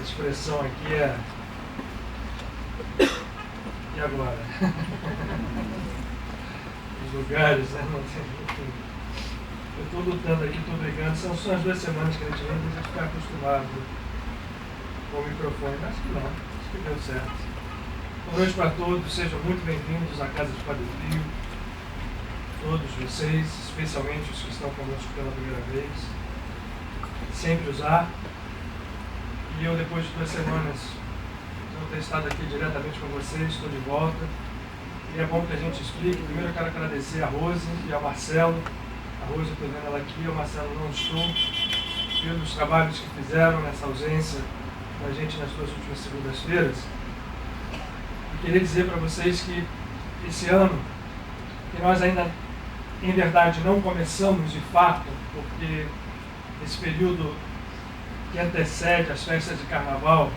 Essa expressão aqui é... E agora? Os lugares, né? Não tem... Eu estou lutando aqui, estou brigando. São só as 2 semanas que a gente vem, a gente ficar acostumado com o microfone. Acho que não, acho que deu certo. Boa noite para todos, sejam muito bem-vindos à Casa de Padre Pio. Todos vocês, especialmente os que estão conosco pela primeira vez. Sempre os há. E eu, depois de 2 semanas, vou ter estado aqui diretamente com vocês, estou de volta. E é bom que a gente explique. Primeiro eu quero agradecer a Rose e ao Marcelo. A Rose, eu estou vendo ela aqui, o Marcelo não estou, pelos trabalhos que fizeram nessa ausência da gente nas 2 últimas segundas-feiras. E queria dizer para vocês que esse ano, que nós ainda, em verdade, não começamos de fato, porque esse período que antecede as festas de Carnaval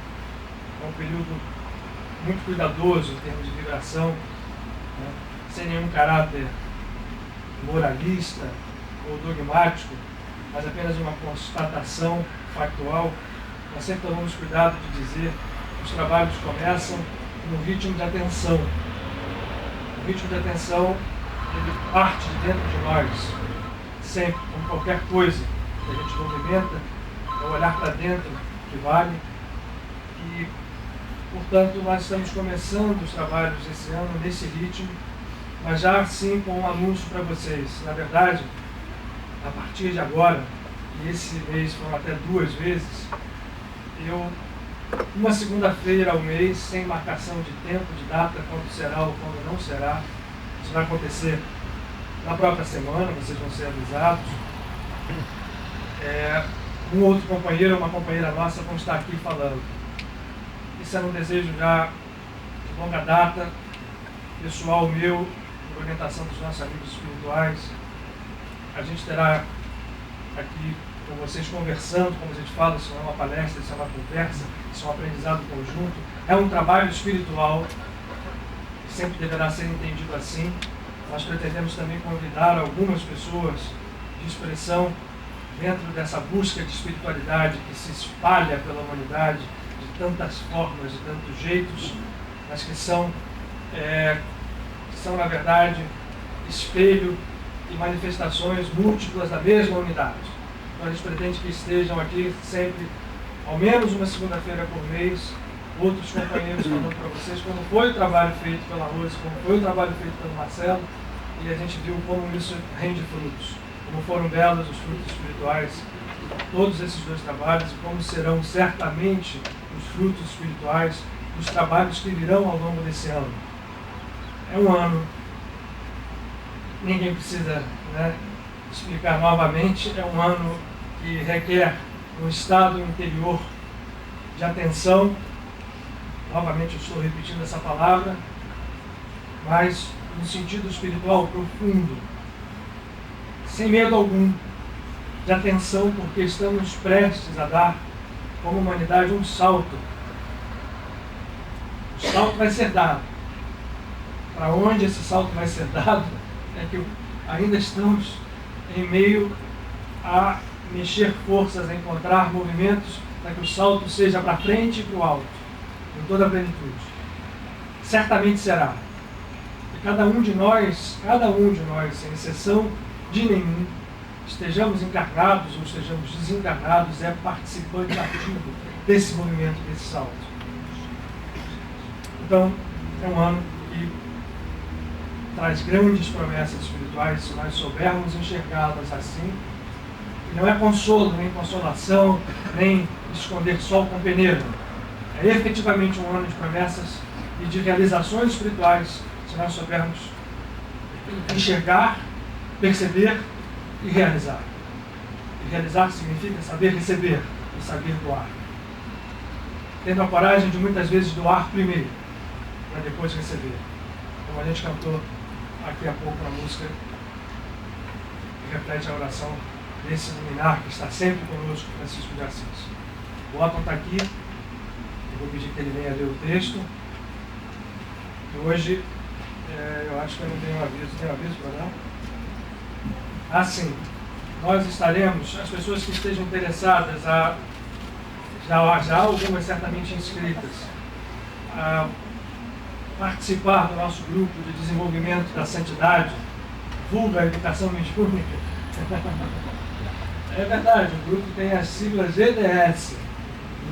é um período muito cuidadoso em termos de vibração, né, sem nenhum caráter moralista ou dogmático, mas apenas uma constatação factual. Nós sempre tomamos cuidado de dizer que os trabalhos começam no ritmo de atenção. O ritmo de atenção, ele parte de dentro de nós, sempre, como qualquer coisa que a gente movimenta, é o olhar para dentro que vale. E, portanto, nós estamos começando os trabalhos esse ano nesse ritmo, mas já assim com um anúncio para vocês. Na verdade, a partir de agora, e esse mês foram até 2 vezes, eu, uma segunda-feira ao mês, sem marcação de tempo, de data, quando será ou quando não será, isso vai acontecer na própria semana, vocês vão ser avisados. Um outro companheiro, uma companheira nossa, vão estar aqui falando. Isso era um desejo já de longa data, pessoal meu, por orientação dos nossos amigos espirituais. A gente terá aqui com vocês conversando, como a gente fala, isso não é uma palestra, isso é uma conversa, isso é um aprendizado conjunto. É um trabalho espiritual, que sempre deverá ser entendido assim. Nós pretendemos também convidar algumas pessoas de expressão dentro dessa busca de espiritualidade que se espalha pela humanidade de tantas formas, de tantos jeitos, mas que são na verdade, espelho e manifestações múltiplas da mesma unidade. Então a gente pretende que estejam aqui sempre, ao menos uma segunda-feira por mês, outros companheiros falando para vocês como foi o trabalho feito pela Rose, como foi o trabalho feito pelo Marcelo, e a gente viu como isso rende frutos, como foram belos os frutos espirituais de todos esses 2 trabalhos e como serão certamente os frutos espirituais dos trabalhos que virão ao longo desse ano. É um ano, ninguém precisa, né, explicar novamente, é um ano que requer um estado interior de atenção. Novamente eu estou repetindo essa palavra, mas no sentido espiritual profundo, sem medo algum, de atenção, porque estamos prestes a dar, como humanidade, um salto. O salto vai ser dado. Para onde esse salto vai ser dado é que ainda estamos em meio a mexer forças, a encontrar movimentos para que o salto seja para frente e para o alto, em toda a plenitude. Certamente será. E cada um de nós, sem exceção de nenhum, estejamos encarnados ou estejamos desencarnados, é participante ativo desse movimento, desse salto. Então, é um ano que traz grandes promessas espirituais, se nós soubermos enxergá-las assim. E não é consolo, nem consolação, nem esconder sol com peneira. É efetivamente um ano de promessas e de realizações espirituais, se nós soubermos enxergar, perceber e realizar. E realizar significa saber receber e saber doar. Tendo a coragem de muitas vezes doar primeiro, para depois receber. Como a gente cantou aqui há pouco na música, que reflete a oração desse luminar que está sempre conosco, Francisco de Assis. O Otton está aqui, eu vou pedir que ele venha ler o texto. E hoje, eu acho que eu não tenho aviso. Tem aviso para dar? Ah, sim. Nós estaremos, as pessoas que estejam interessadas a já algumas certamente inscritas, a participar do nosso grupo de desenvolvimento da santidade, vulga educação mediúnica. É verdade, o grupo tem as siglas GDS,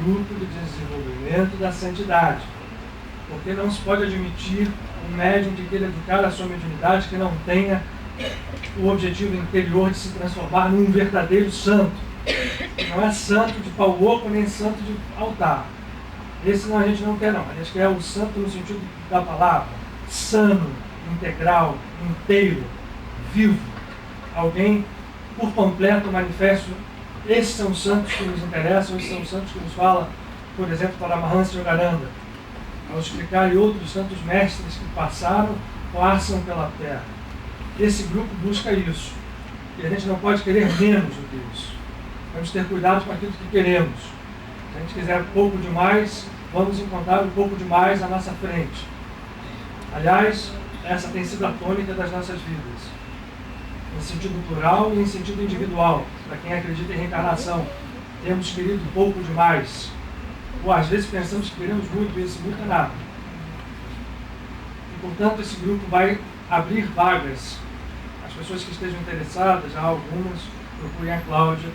Grupo de Desenvolvimento da Santidade, porque não se pode admitir um médium que queira educar a sua mediunidade que não tenha o objetivo interior de se transformar num verdadeiro santo. Não é santo de pau oco, nem santo de altar. Esse não, a gente não quer não. A gente quer o santo no sentido da palavra, sano, integral, inteiro, vivo. Alguém por completo manifesto. Esses são os santos que nos interessam, esses são os santos que nos fala, por exemplo, para Paramahansa Yogananda, ao explicar outros santos mestres que passam pela terra. Esse grupo busca isso. E a gente não pode querer menos do que isso. Vamos ter cuidado com aquilo que queremos. Se a gente quiser pouco demais, vamos encontrar um pouco demais à nossa frente. Aliás, essa tem sido a tônica das nossas vidas. Em sentido plural e em sentido individual. Para quem acredita em reencarnação, temos querido pouco demais. Ou às vezes pensamos que queremos muito, e esse muito é nada. E, portanto, esse grupo vai abrir vagas. As pessoas que estejam interessadas, já algumas, procurem a Cláudia,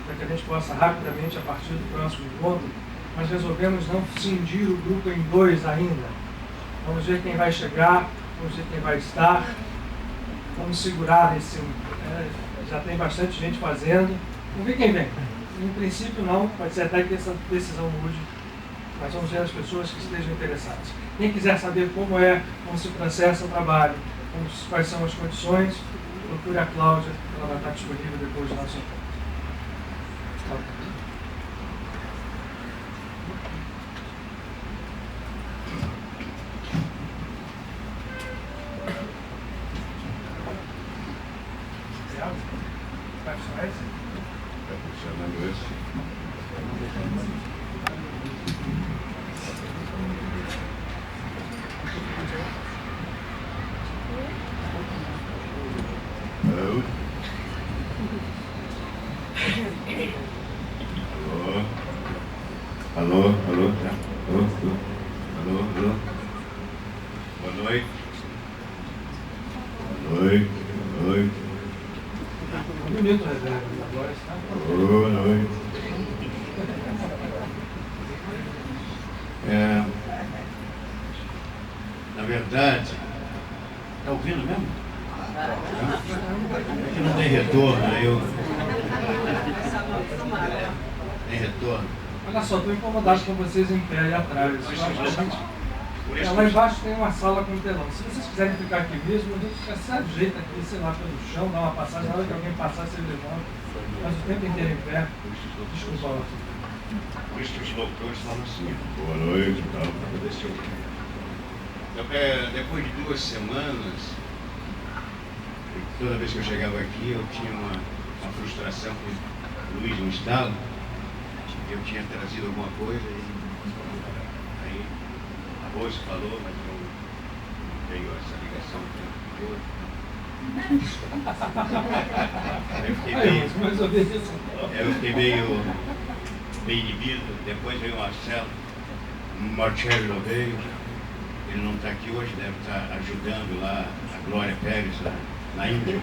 para que a gente possa rapidamente, a partir do próximo encontro, nós resolvemos não cindir o grupo em dois ainda. Vamos ver quem vai chegar, vamos ver quem vai estar, vamos segurar esse... já tem bastante gente fazendo, vamos ver quem vem. Em princípio não, pode ser até que essa decisão mude, mas vamos ver as pessoas que estejam interessadas. Quem quiser saber como se processa o trabalho, quais são as condições, procure a Cláudia, ela vai estar disponível depois do nosso encontro. Alô. Boa noite. Bonito, reserva. Agora está. Boa noite. Na verdade, está ouvindo mesmo? É que não tem retorno, tem retorno. Olha só, estou incomodado com vocês em pé ali atrás. Lá embaixo tem uma sala com telão. Se vocês quiserem ficar aqui mesmo, a gente se ajeita aqui, sei lá, pelo chão, dá uma passagem, na hora que alguém passar, você levanta. Mas o tempo inteiro em pé. Desculpa, Arthur. Por isso que os doutores falam assim. Boa noite, tal. Depois de 2 semanas, toda vez que eu chegava aqui, eu tinha uma frustração que o Luiz não estava. Eu tinha trazido alguma coisa e aí a Rose falou, mas eu não tenho essa ligação eu fiquei meio inibido. Depois veio o Marcelo veio, ele não está aqui hoje, deve estar ajudando lá a Glória Pérez na Índia.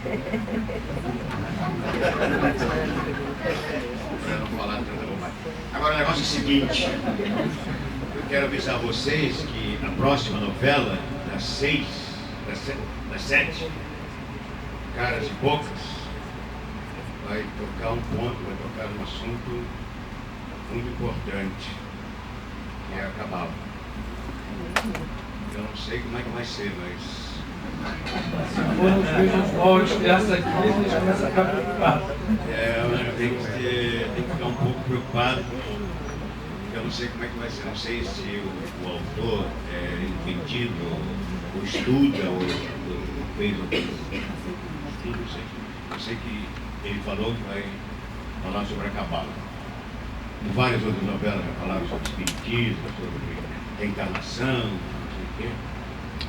Para não falar tanta bobagem. Agora o negócio é o seguinte, eu quero avisar vocês que a próxima novela, das 7, Caras e Bocas, vai tocar um assunto muito importante, que é a Cabala. Eu não sei como é que vai ser, mas... Se for nos mesmos moldes que essa aqui, a gente começa a ficar preocupado. Tem que ficar um pouco preocupado. Eu não sei como é que vai ser. Não sei se o autor é entendido, ou estuda, ou fez o estudo, não sei. Eu sei que ele falou que vai falar sobre a Cabala. Em várias outras novelas já falaram sobre espiritismo, sobre reencarnação, não sei o quê.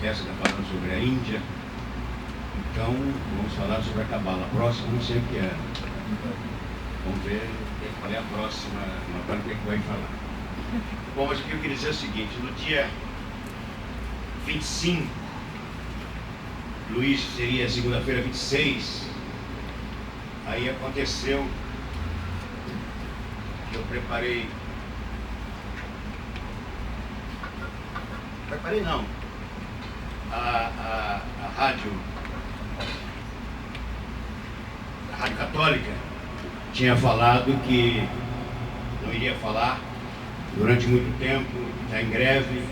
Essa está falando sobre a Índia. Então, vamos falar sobre a Cabala. A próxima, não sei o que é. Vamos ver. qual é a próxima, agora o que é que vai falar. Bom, mas o que eu queria dizer é o seguinte, no dia 25, Luiz seria segunda-feira 26, aí aconteceu que eu preparei não, a rádio católica tinha falado que não iria falar durante muito tempo, está em greve,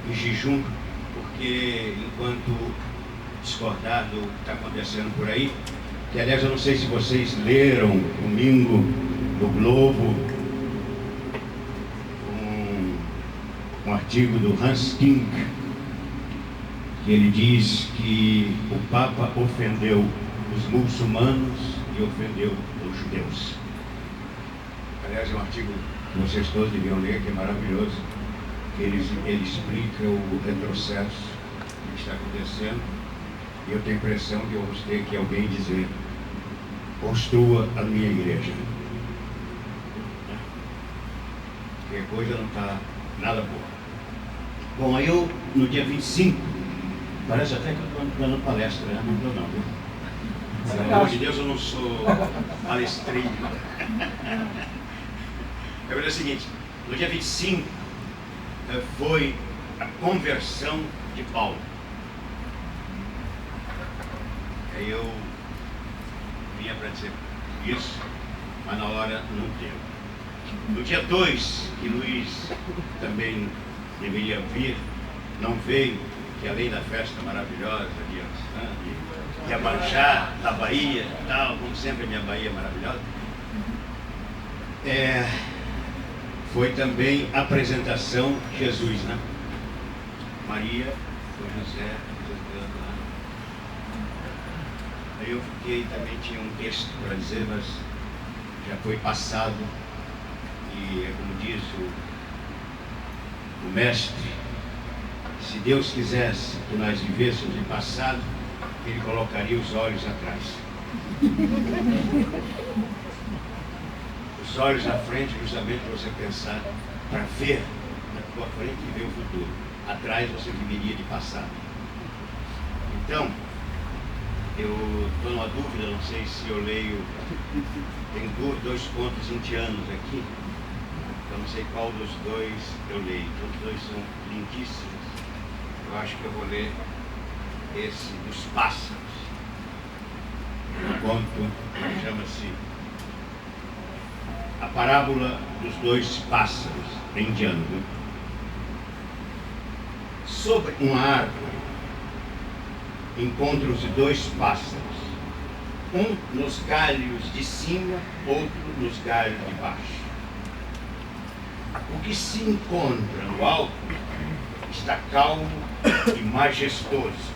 em jejum, porque enquanto discordar do que está acontecendo por aí, que aliás eu não sei se vocês leram domingo no Globo um artigo do Hans Tink, que ele diz que o Papa ofendeu os muçulmanos e ofendeu os judeus. Aliás, é um artigo que vocês todos deviam ler, que é maravilhoso, que ele explica o retrocesso que está acontecendo, e eu tenho a impressão que eu vou ter que alguém dizer: construa a minha igreja. Porque a coisa não está nada boa. Bom, aí eu, no dia 25, parece até que eu estou dando palestra, né? Não estou não, viu? Pelo amor de Deus, eu não sou palestrinho. A verdade é o seguinte, no dia 25 foi a conversão de Paulo. Aí eu vinha para dizer isso, mas na hora não deu. No dia 2, que Luiz também deveria vir, não veio, que além da festa maravilhosa de Iemanjá, da Bahia e tal, como sempre a minha Bahia é maravilhosa, foi também a apresentação de Jesus, né? Maria, foi José, aí eu fiquei, também tinha um texto para dizer, mas já foi passado, e é como diz o mestre, se Deus quisesse que nós vivêssemos em passado, Ele colocaria os olhos atrás. Os olhos na frente, justamente para você pensar, para ver na tua frente e ver o futuro. Atrás você viveria de passado. Então, eu estou numa dúvida, não sei se eu leio, tem dois contos indianos aqui, eu não sei qual dos dois eu leio, os dois são lindíssimos. Eu acho que eu vou ler esse dos pássaros. Um conto que chama-se A Parábola dos Dois Pássaros, em indiano. Viu? Sobre uma árvore encontram-se dois pássaros, um nos galhos de cima, outro nos galhos de baixo. O que se encontra no alto está calmo e majestoso.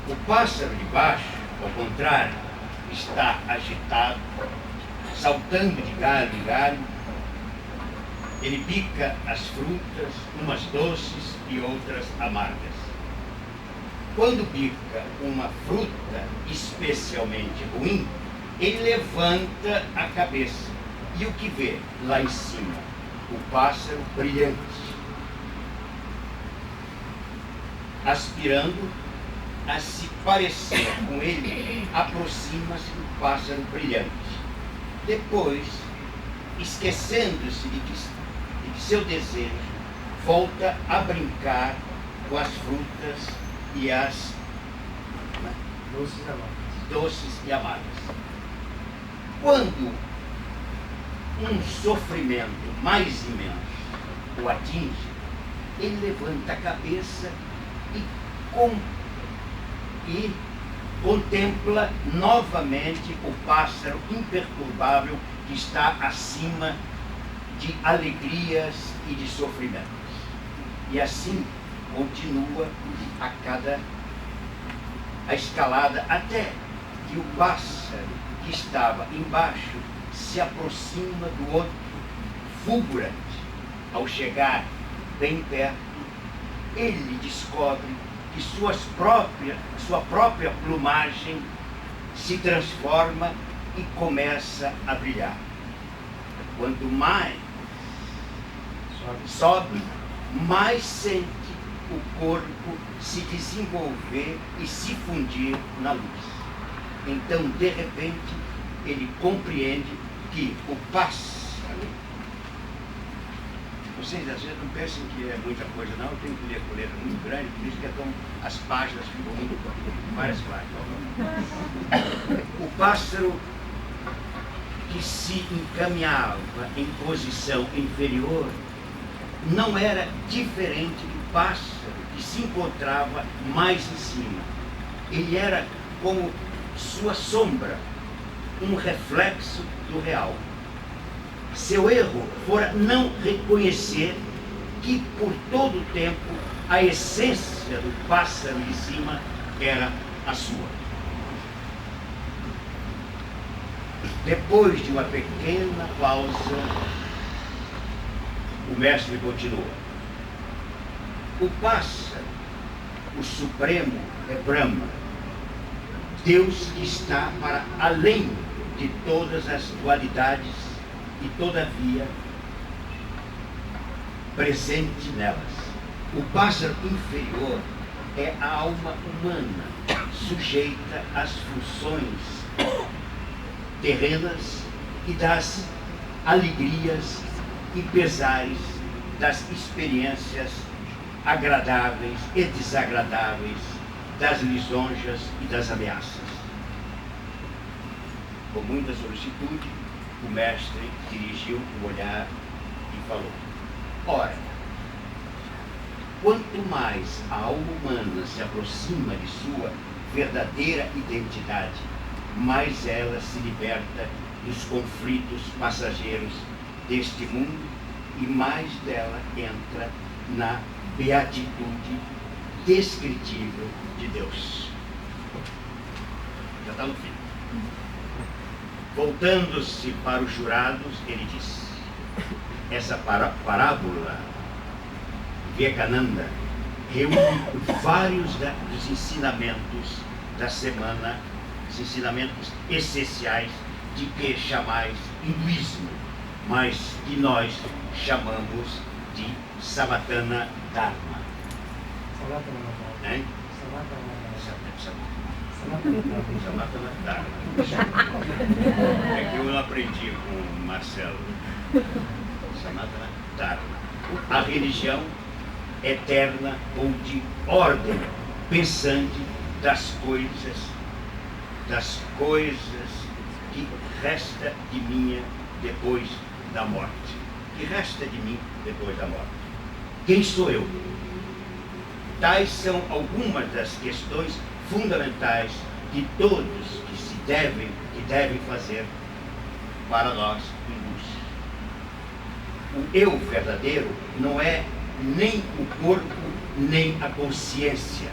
O pássaro de baixo, ao contrário, está agitado, saltando de galho em galho. Ele pica as frutas, umas doces e outras amargas. Quando pica uma fruta especialmente ruim, ele levanta a cabeça e o que vê lá em cima? O pássaro brilhante, aspirando a se parecer com ele, aproxima-se do pássaro brilhante. Depois, esquecendo-se de que seu desejo, volta a brincar com as frutas e as doces e amargas. Quando um sofrimento mais imenso o atinge, ele levanta a cabeça e contempla novamente o pássaro imperturbável que está acima de alegrias e de sofrimentos. E assim continua a escalada até que o pássaro que estava embaixo se aproxima do outro, fulgurante. Ao chegar bem perto, ele descobre que sua própria plumagem se transforma e começa a brilhar. quanto mais sobe, mais sente o corpo se desenvolver e se fundir na luz. Então, de repente, ele compreende que o pássaro... Vocês às vezes não pensem que é muita coisa, não. Eu tenho que ler com letra muito grande, por isso que as páginas ficam muito várias páginas. O pássaro que se encaminhava em posição inferior não era diferente do pássaro que se encontrava mais em cima. Ele era como sua sombra, um reflexo do real. Seu erro fora não reconhecer que por todo o tempo a essência do pássaro de cima era a sua. Depois de uma pequena pausa, o mestre continuou. O pássaro, o supremo, é Brahma, Deus que está para além de todas as dualidades e, todavia, presente nelas. O pássaro inferior é a alma humana, sujeita às funções terrenas e das alegrias e pesares, das experiências agradáveis e desagradáveis, das lisonjas e das ameaças. Com muita solicitude, o mestre dirigiu o olhar e falou: ora, quanto mais a alma humana se aproxima de sua verdadeira identidade, mais ela se liberta dos conflitos passageiros deste mundo e mais dela entra na beatitude descritível de Deus. Já está no fim. Voltando-se para os jurados, ele disse: essa parábola Vivekananda reúne vários dos ensinamentos da semana, os ensinamentos essenciais de que chamais hinduísmo, mas que nós chamamos de Savatana Dharma. Hein? Savatana Dharma. É que eu não aprendi com o Marcelo. Savatana Dharma. A religião eterna ou de ordem pensante das coisas que resta de mim depois da morte. Que resta de mim depois da morte? Quem sou eu? Tais são algumas das questões fundamentais de todos que devem fazer para nós hindus. O eu verdadeiro não é nem o corpo, nem a consciência.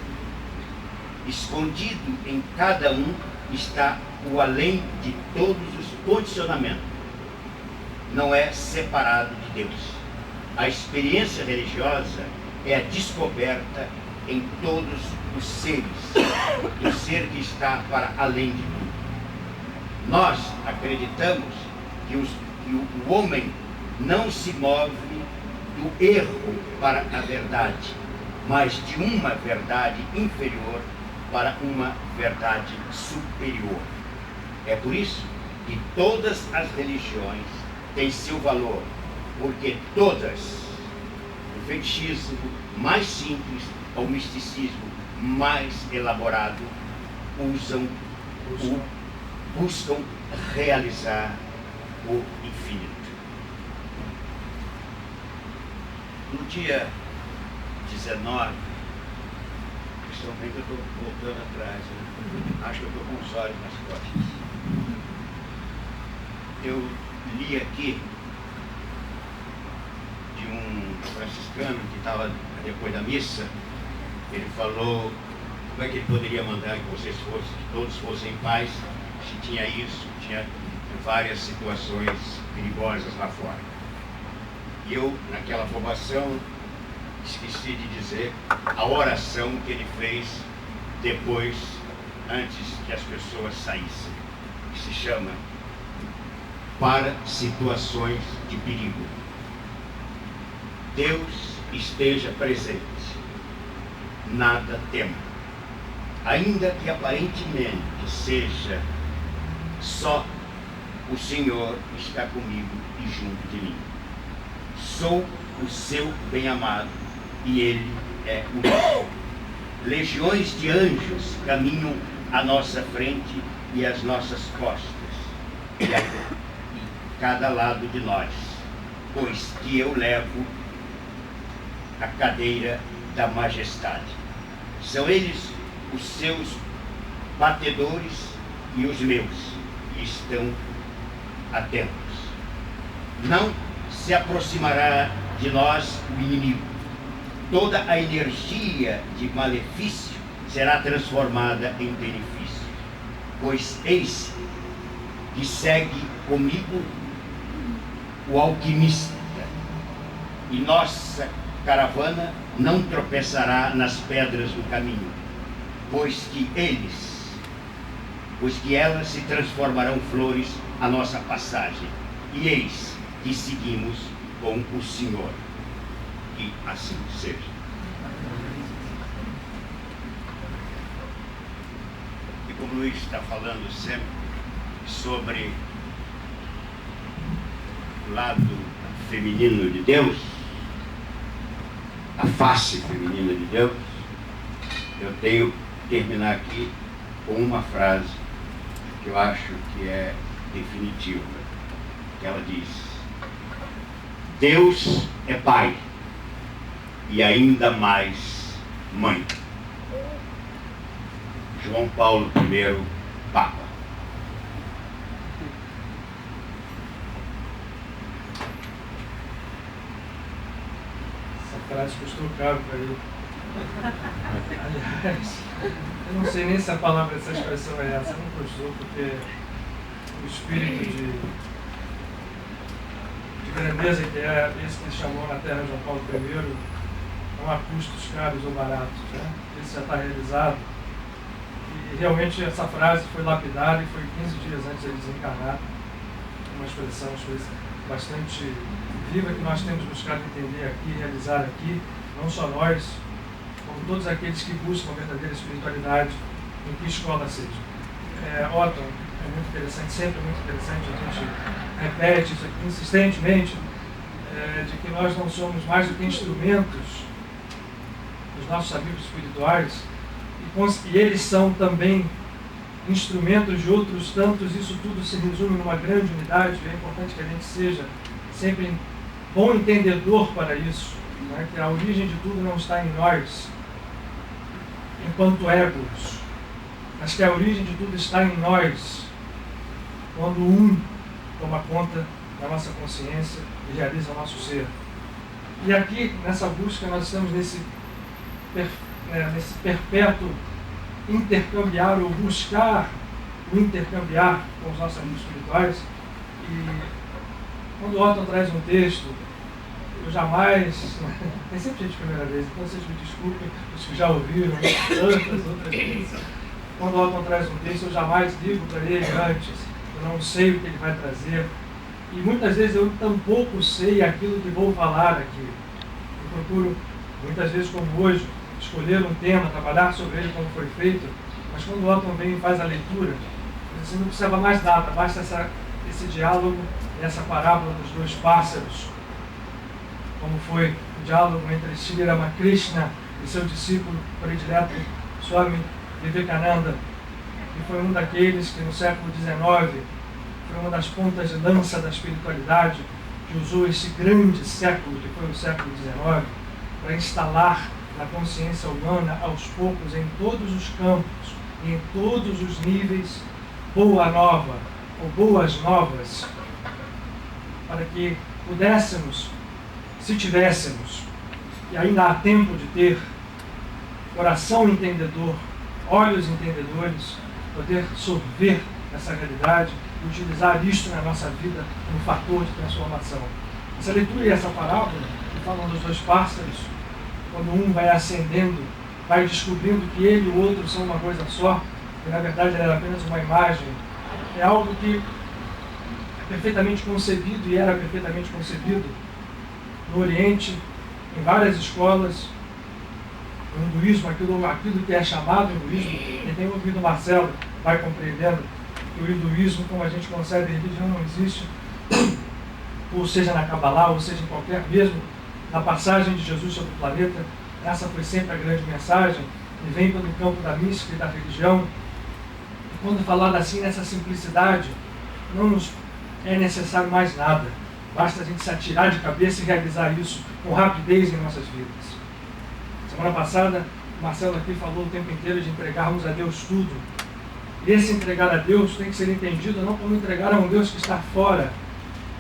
Escondido em cada um está o além de todos os condicionamentos. Não é separado de Deus. A experiência religiosa é a descoberta em todos os seres, do ser que está para além de tudo. Nós acreditamos que o homem não se move do erro para a verdade, mas de uma verdade inferior para uma verdade superior. É por isso que todas as religiões têm seu valor, porque todas, do fetichismo mais simples ao misticismo mais elaborado, buscam realizar o infinito. No dia 19, estão vendo que eu estou voltando atrás, né? Acho que eu estou com os olhos nas costas. Eu li aqui de um franciscano que estava depois da missa. Ele falou como é que ele poderia mandar que vocês fossem, que todos fossem em paz, se tinha isso, tinha várias situações perigosas lá fora. E eu, naquela formação, esqueci de dizer a oração que ele fez depois, antes que as pessoas saíssem, que se chama para situações de perigo. Deus esteja presente. Nada tema. Ainda que aparentemente seja só, o Senhor está comigo e junto de mim. Sou o seu bem-amado e Ele é o meu. Legiões de anjos caminham à nossa frente e às nossas costas, e cada lado de nós, pois que eu levo a cadeira da majestade. São eles os seus batedores e os meus, e estão atentos. Não se aproximará de nós o inimigo. Toda a energia de malefício será transformada em benefício, pois eis que segue comigo o alquimista, e nossa caravana não tropeçará nas pedras do caminho, pois que elas se transformarão flores à nossa passagem, e eis que seguimos com o Senhor. Que assim seja. E como o Luiz está falando sempre sobre o lado feminino de Deus, a face feminina de Deus, eu tenho que terminar aqui com uma frase que eu acho que é definitiva, que ela diz: Deus é Pai e ainda mais Mãe. João Paulo I, Papa. Essa frase custou caro para ele. Aliás, eu não sei nem se a palavra dessa expressão é essa, não custou, porque o espírito de grandeza que é esse que ele chamou na terra João Paulo I, não há custos caros ou baratos, né? Isso já está realizado. E realmente essa frase foi lapidada e foi 15 dias antes de ele desencarnar. Uma expressão bastante viva que nós temos buscado entender aqui, realizar aqui, não só nós, como todos aqueles que buscam a verdadeira espiritualidade, em que escola seja. Otton, é muito interessante, sempre muito interessante, a gente repete isso aqui insistentemente, de que nós não somos mais do que instrumentos dos nossos amigos espirituais, e eles são também instrumentos de outros tantos. Isso tudo se resume numa grande unidade. É importante que a gente seja sempre bom entendedor para isso, né? Que a origem de tudo não está em nós, enquanto egos, mas que a origem de tudo está em nós, quando um toma conta da nossa consciência e realiza o nosso ser. E aqui, nessa busca, nós estamos nesse perpétuo intercambiar ou buscar o intercambiar com os nossos amigos espirituais. E quando o Otton traz um texto, eu jamais, tem sempre gente de primeira vez, então vocês me desculpem, os que já ouviram tantas outras vezes. Quando o Otton traz um texto, eu jamais digo para ele antes, eu não sei o que ele vai trazer, e muitas vezes eu tampouco sei aquilo que vou falar aqui. Eu procuro, muitas vezes como hoje, escolher um tema, trabalhar sobre ele como foi feito, mas quando o Otton vem e faz a leitura, você não precisa mais nada, basta esse diálogo e essa parábola dos dois pássaros, como foi o diálogo entre Sri Ramakrishna e seu discípulo predileto, Swami Vivekananda, que foi um daqueles que no século XIX foi uma das pontas de lança da espiritualidade, que usou esse grande século, que foi o século XIX, para instalar na consciência humana, aos poucos, em todos os campos, em todos os níveis, boa nova, ou boas novas, para que pudéssemos, se tivéssemos, e ainda há tempo de ter, coração entendedor, olhos entendedores, poder sorver essa realidade e utilizar isto na nossa vida como fator de transformação. Essa leitura e essa parábola, que falam dos dois pássaros, quando um vai ascendendo, vai descobrindo que ele e o outro são uma coisa só, e na verdade era apenas uma imagem, é algo que perfeitamente concebido, e era perfeitamente concebido no Oriente, em várias escolas. O hinduísmo, aquilo que é chamado hinduísmo, quem tem ouvido o Marcelo vai compreendendo que o hinduísmo, como a gente concebe a religião, não existe, ou seja na Kabbalah, ou seja em qualquer, mesmo na passagem de Jesus sobre o planeta. Essa foi sempre a grande mensagem, e vem pelo campo da mística e da religião. E quando falado assim, nessa simplicidade, não nos é necessário mais nada. Basta a gente se atirar de cabeça e realizar isso com rapidez em nossas vidas. Semana passada, o Marcelo aqui falou o tempo inteiro de entregarmos a Deus tudo. E esse entregar a Deus tem que ser entendido não como entregar a um Deus que está fora,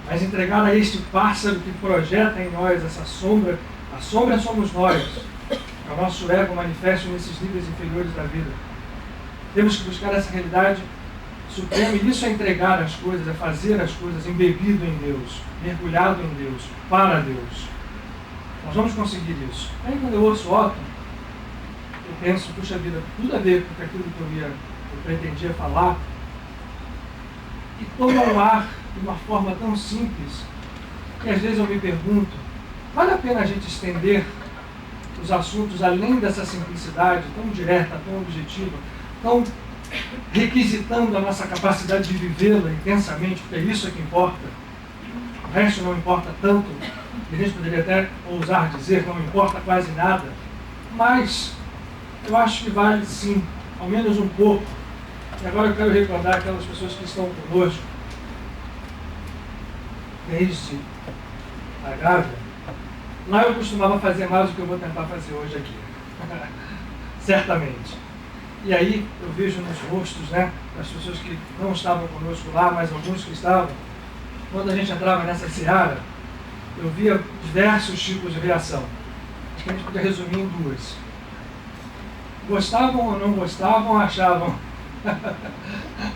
mas entregar a este pássaro que projeta em nós essa sombra. A sombra somos nós. É o nosso ego manifesto nesses níveis inferiores da vida. Temos que buscar essa realidade suprema, e isso é entregar as coisas, é fazer as coisas embebido em Deus, mergulhado em Deus, para Deus. Nós vamos conseguir isso. Aí quando eu ouço Otton, eu penso, puxa vida, tudo a ver com aquilo que eu pretendia falar, e toma um ar de uma forma tão simples, que às vezes eu me pergunto, vale a pena a gente estender os assuntos além dessa simplicidade tão direta, tão objetiva, tão requisitando a nossa capacidade de vivê-la intensamente, porque é isso que importa. O resto não importa tanto, e a gente poderia até ousar dizer, não importa quase nada, mas eu acho que vale sim, ao menos um pouco. E agora eu quero recordar aquelas pessoas que estão conosco desde a Gávea. Lá eu costumava fazer mais do que eu vou tentar fazer hoje aqui. Certamente. E aí eu vejo nos rostos, né, das pessoas que não estavam conosco lá, mas alguns que estavam, quando a gente entrava nessa seara, eu via diversos tipos de reação. Acho que a gente podia resumir em duas. Gostavam ou não gostavam, achavam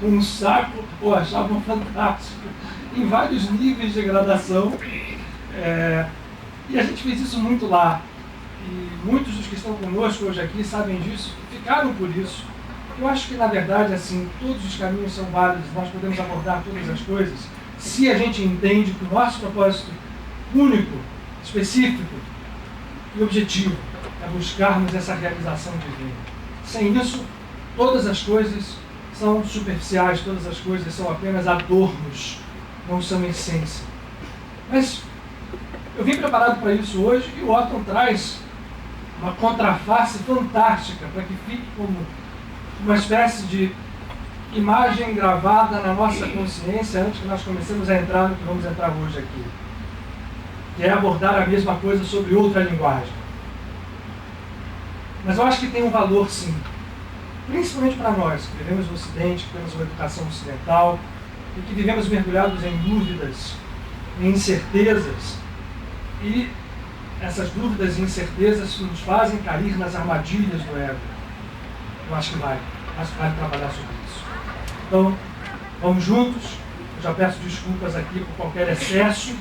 um saco ou achavam fantástico, em vários níveis de gradação. E a gente fez isso muito lá. E muitos dos que estão conosco hoje aqui sabem disso, ficaram por isso. Eu acho que, na verdade, assim, todos os caminhos são válidos, nós podemos abordar todas as coisas, se a gente entende que o nosso propósito único, específico e objetivo é buscarmos essa realização divina. Sem isso, todas as coisas são superficiais, todas as coisas são apenas adornos, não são essência. Mas eu vim preparado para isso hoje, e o Otton traz uma contraface fantástica para que fique como uma espécie de imagem gravada na nossa consciência antes que nós comecemos a entrar no que vamos entrar hoje aqui, que é abordar a mesma coisa sobre outra linguagem. Mas eu acho que tem um valor, sim, principalmente para nós, que vivemos no Ocidente, que temos uma educação ocidental, e que vivemos mergulhados em dúvidas, em incertezas, e essas dúvidas e incertezas nos fazem cair nas armadilhas do ego. Eu acho que vale trabalhar sobre isso. Então, vamos juntos. Eu já peço desculpas aqui por qualquer excesso.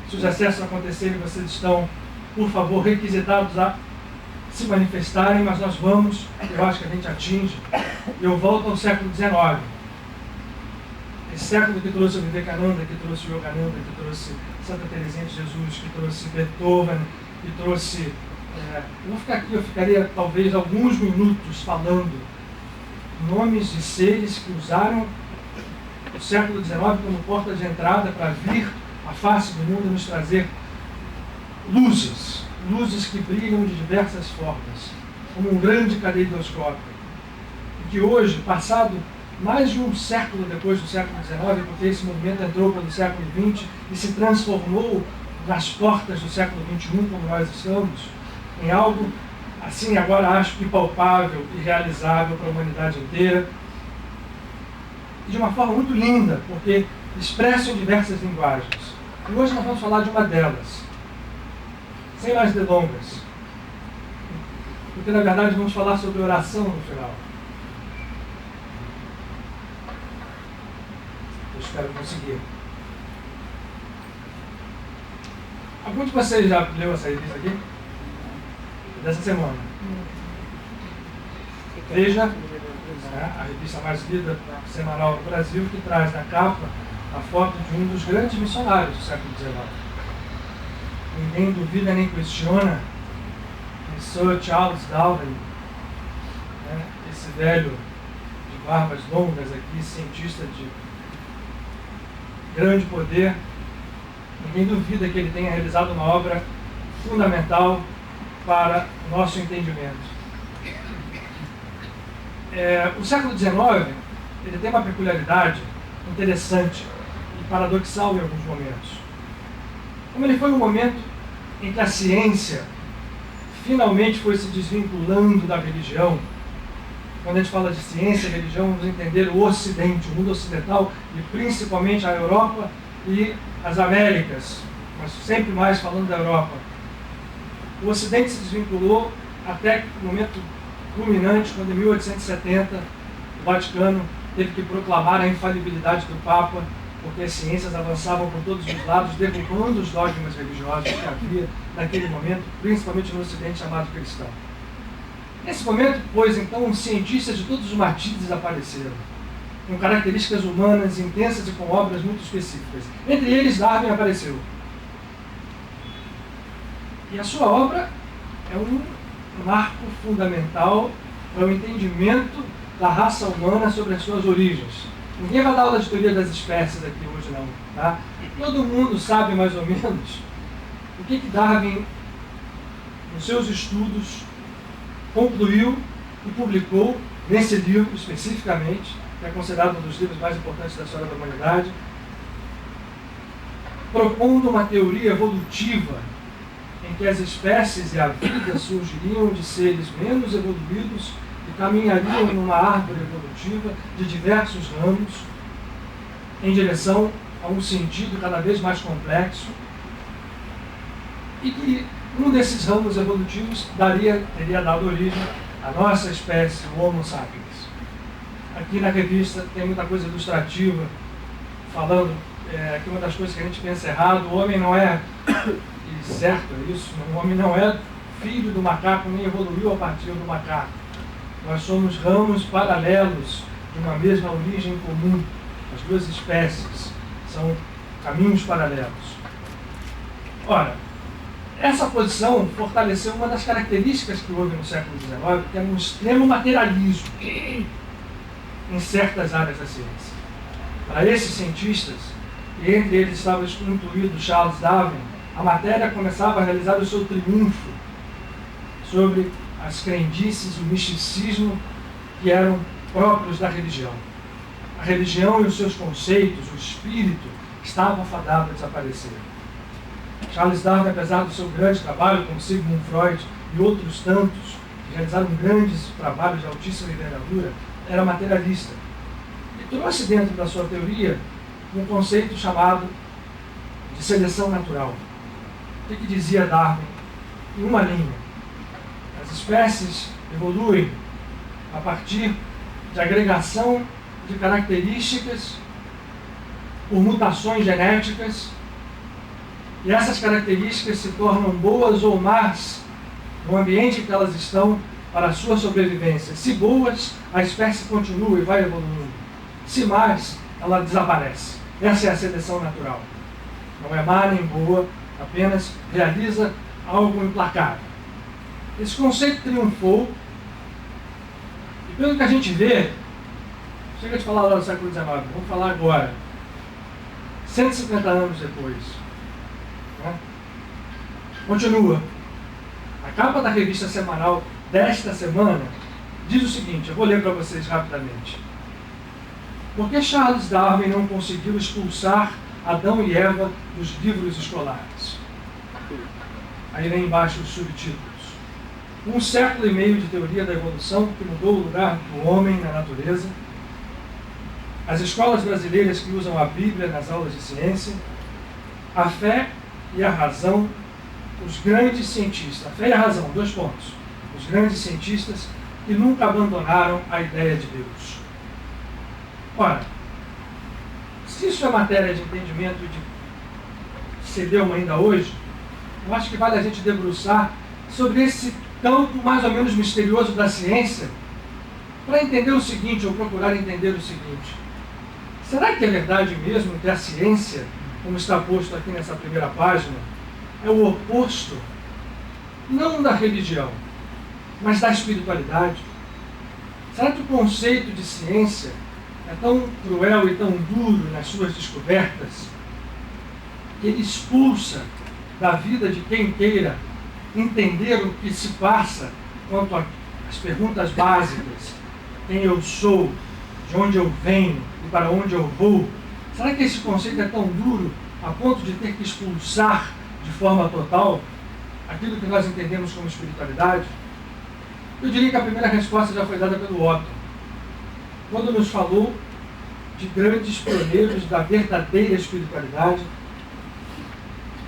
Se os excessos acontecerem, vocês estão, por favor, requisitados a se manifestarem, mas nós vamos, eu acho que a gente atinge. Eu volto ao século XIX. Esse século que trouxe o Vivekananda, que trouxe o Yogananda, que trouxe Santa Teresinha de Jesus, que trouxe Beethoven, que trouxe... eu vou ficar aqui, eu ficaria talvez alguns minutos falando nomes de seres que usaram o século XIX como porta de entrada para vir à face do mundo e nos trazer luzes que brilham de diversas formas, como um grande caleidoscópio. E que hoje, passado mais de um século depois do século XIX, porque esse movimento entrou pelo século XX e se transformou nas portas do século XXI, como nós estamos, em algo, assim, agora acho que palpável e realizável para a humanidade inteira, e de uma forma muito linda, porque expressa em diversas linguagens. E hoje nós vamos falar de uma delas, sem mais delongas, porque na verdade vamos falar sobre oração no final. Eu espero conseguir. Algum de vocês já leu essa revista aqui? Dessa semana. Veja, a revista mais lida semanal do Brasil, que traz na capa a foto de um dos grandes missionários do século XIX. Ninguém duvida nem questiona que Sir Charles Darwin, né, esse velho de barbas longas aqui, cientista de grande poder, ninguém duvida que ele tenha realizado uma obra fundamental para o nosso entendimento. O século XIX ele tem uma peculiaridade interessante e paradoxal em alguns momentos. Como ele foi um momento em que a ciência finalmente foi se desvinculando da religião. Quando a gente fala de ciência e religião, vamos entender o Ocidente, o mundo ocidental, e principalmente a Europa e as Américas, mas sempre mais falando da Europa. O Ocidente se desvinculou até o momento culminante, quando em 1870 o Vaticano teve que proclamar a infalibilidade do Papa, porque as ciências avançavam por todos os lados, derrubando os dogmas religiosos que havia naquele momento, principalmente no Ocidente chamado cristão. Nesse momento, pois, então, cientistas de todos os matizes apareceram, com características humanas intensas e com obras muito específicas. Entre eles, Darwin apareceu. E a sua obra é um marco fundamental para o entendimento da raça humana sobre as suas origens. Ninguém vai dar aula de teoria das espécies aqui hoje, não. Tá? Todo mundo sabe, mais ou menos, o que Darwin, nos seus estudos, concluiu e publicou nesse livro, especificamente, que é considerado um dos livros mais importantes da história da humanidade, propondo uma teoria evolutiva em que as espécies e a vida surgiriam de seres menos evoluídos e caminhariam numa árvore evolutiva de diversos ramos em direção a um sentido cada vez mais complexo, e que um desses ramos evolutivos teria dado origem à nossa espécie, o Homo sapiens. Aqui na revista tem muita coisa ilustrativa, falando que uma das coisas que a gente pensa errado: o homem não é, e certo é isso, o homem não é filho do macaco, nem evoluiu a partir do macaco. Nós somos ramos paralelos de uma mesma origem comum. As duas espécies são caminhos paralelos. Ora, essa posição fortaleceu uma das características que houve no século XIX, que era um extremo materialismo em certas áreas da ciência. Para esses cientistas, e entre eles estava incluído Charles Darwin, a matéria começava a realizar o seu triunfo sobre as crendices, o misticismo que eram próprios da religião. A religião e os seus conceitos, o espírito, estavam fadados a desaparecer. Charles Darwin, apesar do seu grande trabalho, como Sigmund Freud e outros tantos, que realizaram grandes trabalhos de altíssima envergadura, era materialista. E trouxe dentro da sua teoria um conceito chamado de seleção natural. O que dizia Darwin? Em uma linha: as espécies evoluem a partir de agregação de características por mutações genéticas, e essas características se tornam boas ou más no ambiente em que elas estão para a sua sobrevivência. Se boas, a espécie continua e vai evoluindo. Se más, ela desaparece. Essa é a seleção natural. Não é má nem boa, apenas realiza algo implacável. Esse conceito triunfou, e pelo que a gente vê, chega de falar lá do século XIX, vamos falar agora, 150 anos depois. Né? Continua. A capa da revista semanal desta semana diz o seguinte, eu vou ler para vocês rapidamente. Por que Charles Darwin não conseguiu expulsar Adão e Eva dos livros escolares? Aí vem embaixo os subtítulos. 1 século e meio de teoria da evolução que mudou o lugar do homem na natureza. As escolas brasileiras que usam a Bíblia nas aulas de ciência. A fé e a razão, os grandes cientistas. A fé e a razão, 2 pontos. Os grandes cientistas que nunca abandonaram a ideia de Deus. Ora, se isso é matéria de entendimento de CDEUM ainda hoje, eu acho que vale a gente debruçar sobre esse campo mais ou menos misterioso da ciência, para entender o seguinte, ou procurar entender o seguinte: Será que é verdade mesmo que a ciência, como está posto aqui nessa primeira página, é o oposto, não da religião, mas da espiritualidade? Será que o conceito de ciência é tão cruel e tão duro nas suas descobertas que ele expulsa da vida de quem queira entender o que se passa quanto às perguntas básicas: quem eu sou, de onde eu venho e para onde eu vou? Será que esse conceito é tão duro a ponto de ter que expulsar de forma total aquilo que nós entendemos como espiritualidade? Eu diria que a primeira resposta já foi dada pelo Otto, quando nos falou de grandes pioneiros da verdadeira espiritualidade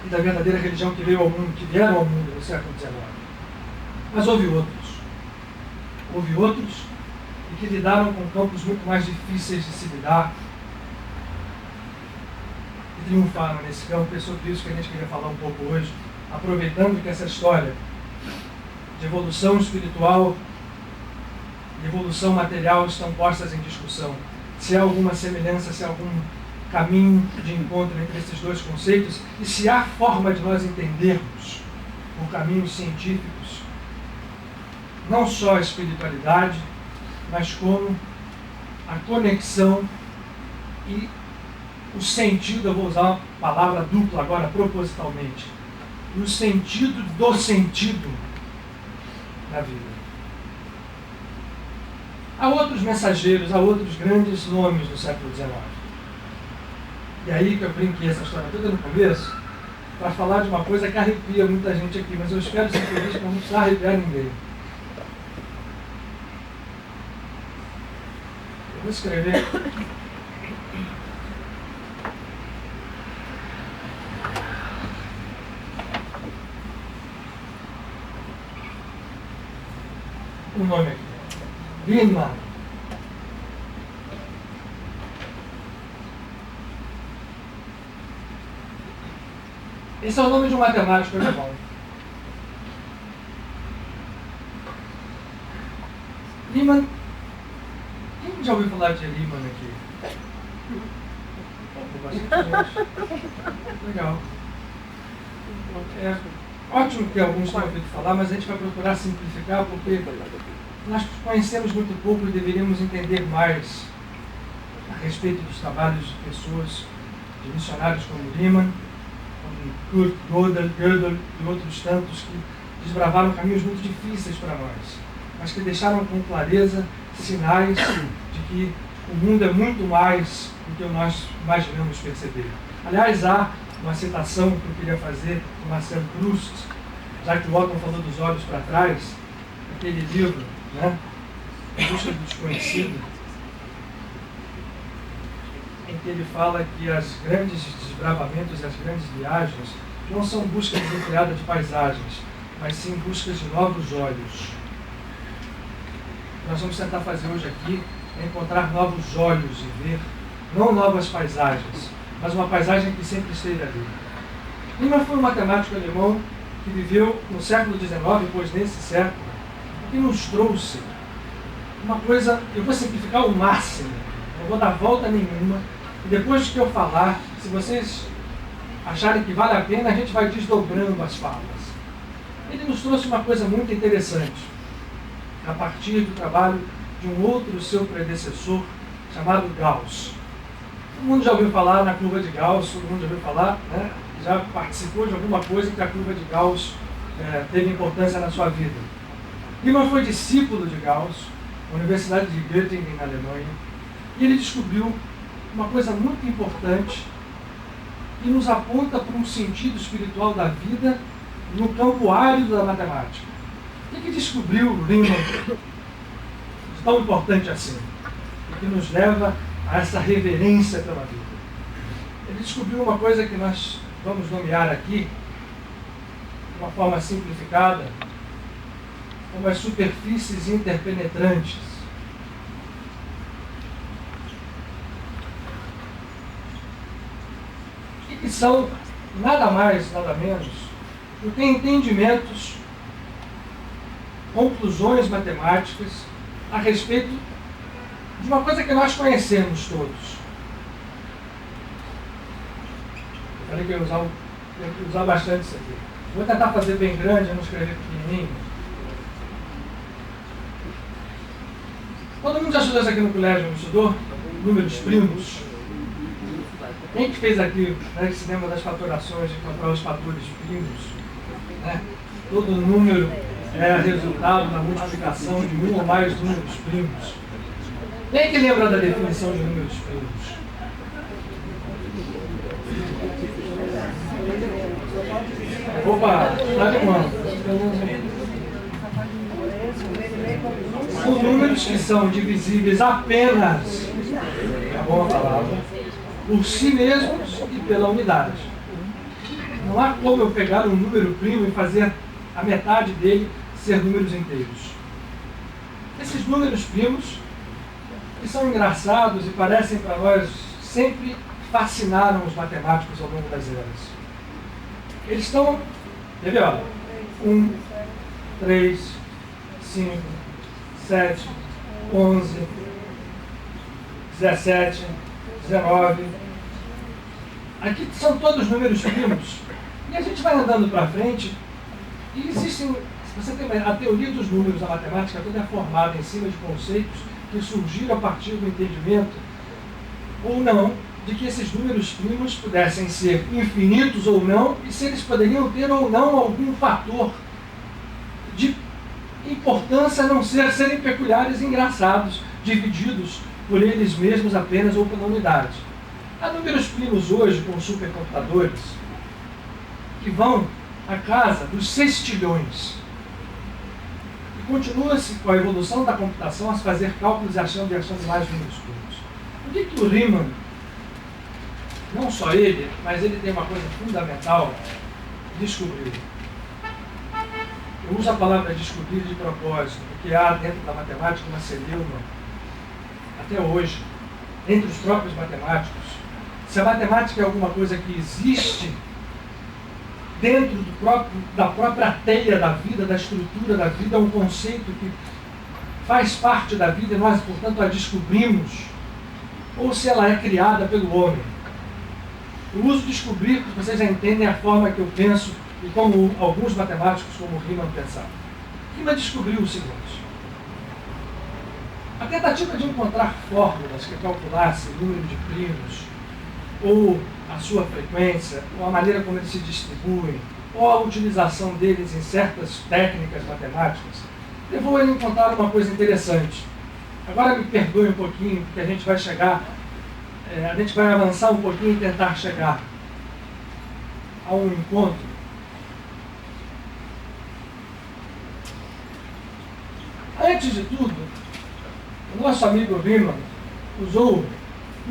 e da verdadeira religião que veio ao mundo, que vieram ao mundo no século XIX. Mas houve outros e que lidaram com campos muito mais difíceis de se lidar e triunfaram nesse campo. É sobre isso que a gente queria falar um pouco hoje, aproveitando que essa história de evolução espiritual e evolução material estão postas em discussão. Se há alguma semelhança, se há algum caminho de encontro entre esses dois conceitos e se há forma de nós entendermos por caminhos científicos não só a espiritualidade, mas como a conexão e o sentido. Eu vou usar uma palavra dupla agora propositalmente, no sentido do sentido da vida. Há outros mensageiros, há outros grandes nomes do século XIX. E aí que eu brinquei essa história toda no começo, para falar de uma coisa que arrepia muita gente aqui, mas eu espero ser feliz para não precisar arrepiar ninguém. Eu vou escrever um nome aqui. Riemann. Esse é o nome de um matemático alemão. Riemann. Quem já ouviu falar de Riemann aqui? Bastante gente. Legal. É ótimo que alguns tenham ouvido falar, mas a gente vai procurar simplificar porque nós conhecemos muito pouco e deveríamos entender mais a respeito dos trabalhos de pessoas, de missionários como Riemann, como Kurt Gödel e outros tantos que desbravaram caminhos muito difíceis para nós, mas que deixaram com clareza sinais de que o mundo é muito mais do que nós imaginamos perceber. Aliás, há uma citação que eu queria fazer do Marcel Proust, já que o Otto falou dos olhos para trás, aquele livro, né, Em Busca do Desconhecido, em que ele fala que os grandes desbravamentos e as grandes viagens não são buscas desenfreadas de paisagens, mas sim buscas de novos olhos. Nós vamos tentar fazer hoje aqui é encontrar novos olhos e ver, não novas paisagens, mas uma paisagem que sempre esteve ali. Riemann foi um matemático alemão que viveu no século XIX, pois nesse século, que nos trouxe uma coisa, eu vou simplificar ao máximo, não vou dar volta nenhuma, e depois que eu falar, se vocês acharem que vale a pena, a gente vai desdobrando as falas. Ele nos trouxe uma coisa muito interessante, a partir do trabalho de um outro seu predecessor, chamado Gauss. Todo mundo já ouviu falar na curva de Gauss, todo mundo já ouviu falar, né? Já participou de alguma coisa que a curva de Gauss teve importância na sua vida. Riemann foi discípulo de Gauss, na Universidade de Göttingen, na Alemanha, e ele descobriu uma coisa muito importante que nos aponta para um sentido espiritual da vida no campo árido da matemática. O que descobriu Riemann de tão importante assim, e que nos leva a essa reverência pela vida? Ele descobriu uma coisa que nós vamos nomear aqui, de uma forma simplificada, como as superfícies interpenetrantes. E que são nada mais, nada menos do que entendimentos, conclusões matemáticas a respeito de uma coisa que nós conhecemos todos, Falei que eu ia usar bastante isso aqui. Vou tentar fazer bem grande, não escrever pequenininho. Todo mundo já estudou isso aqui no colégio, não estudou? Números primos. Quem que fez aqui, né, que se lembra das fatorações, de encontrar os fatores primos? Né? Todo número é resultado da multiplicação de um ou mais números primos. Quem que lembra da definição de números primos? Opa, está de quanto? Os números que são divisíveis apenas, é boa palavra, por si mesmos e pela unidade. Não há como eu pegar um número primo e fazer a metade dele ser números inteiros. Esses números primos, que são engraçados e parecem para nós, sempre fascinaram os matemáticos ao longo das eras. Eles estão, quer ver, olha, 1, 3, 5, 7, 11, 17, 19. Aqui são todos números primos. E a gente vai andando para frente e existem, você tem a teoria dos números da matemática toda é formada em cima de conceitos que surgiram a partir do entendimento, ou não, de que esses números primos pudessem ser infinitos ou não, e se eles poderiam ter ou não algum fator de importância a não serem peculiares e engraçados, divididos por eles mesmos apenas ou pela unidade. Há números primos hoje com supercomputadores que vão à casa dos sextilhões. E continua-se com a evolução da computação a se fazer cálculos e achando mais números primos. O que o Riemann, não só ele, mas ele tem uma coisa fundamental, descobriu. Eu uso a palavra descobrir de propósito, porque há dentro da matemática uma celeuma, até hoje, entre os próprios matemáticos. Se a matemática é alguma coisa que existe dentro da própria teia da vida, da estrutura da vida, é um conceito que faz parte da vida e nós, portanto, a descobrimos, ou se ela é criada pelo homem. Eu uso descobrir porque vocês já entendem a forma que eu penso e como alguns matemáticos, como Riemann, pensavam. Riemann descobriu o seguinte: a tentativa de encontrar fórmulas que calculassem o número de primos, ou a sua frequência, ou a maneira como eles se distribuem, ou a utilização deles em certas técnicas matemáticas, levou ele a encontrar uma coisa interessante. Agora me perdoe um pouquinho, porque a gente vai chegar, a gente vai avançar um pouquinho e tentar chegar a um encontro. Antes de tudo, o nosso amigo Riemann usou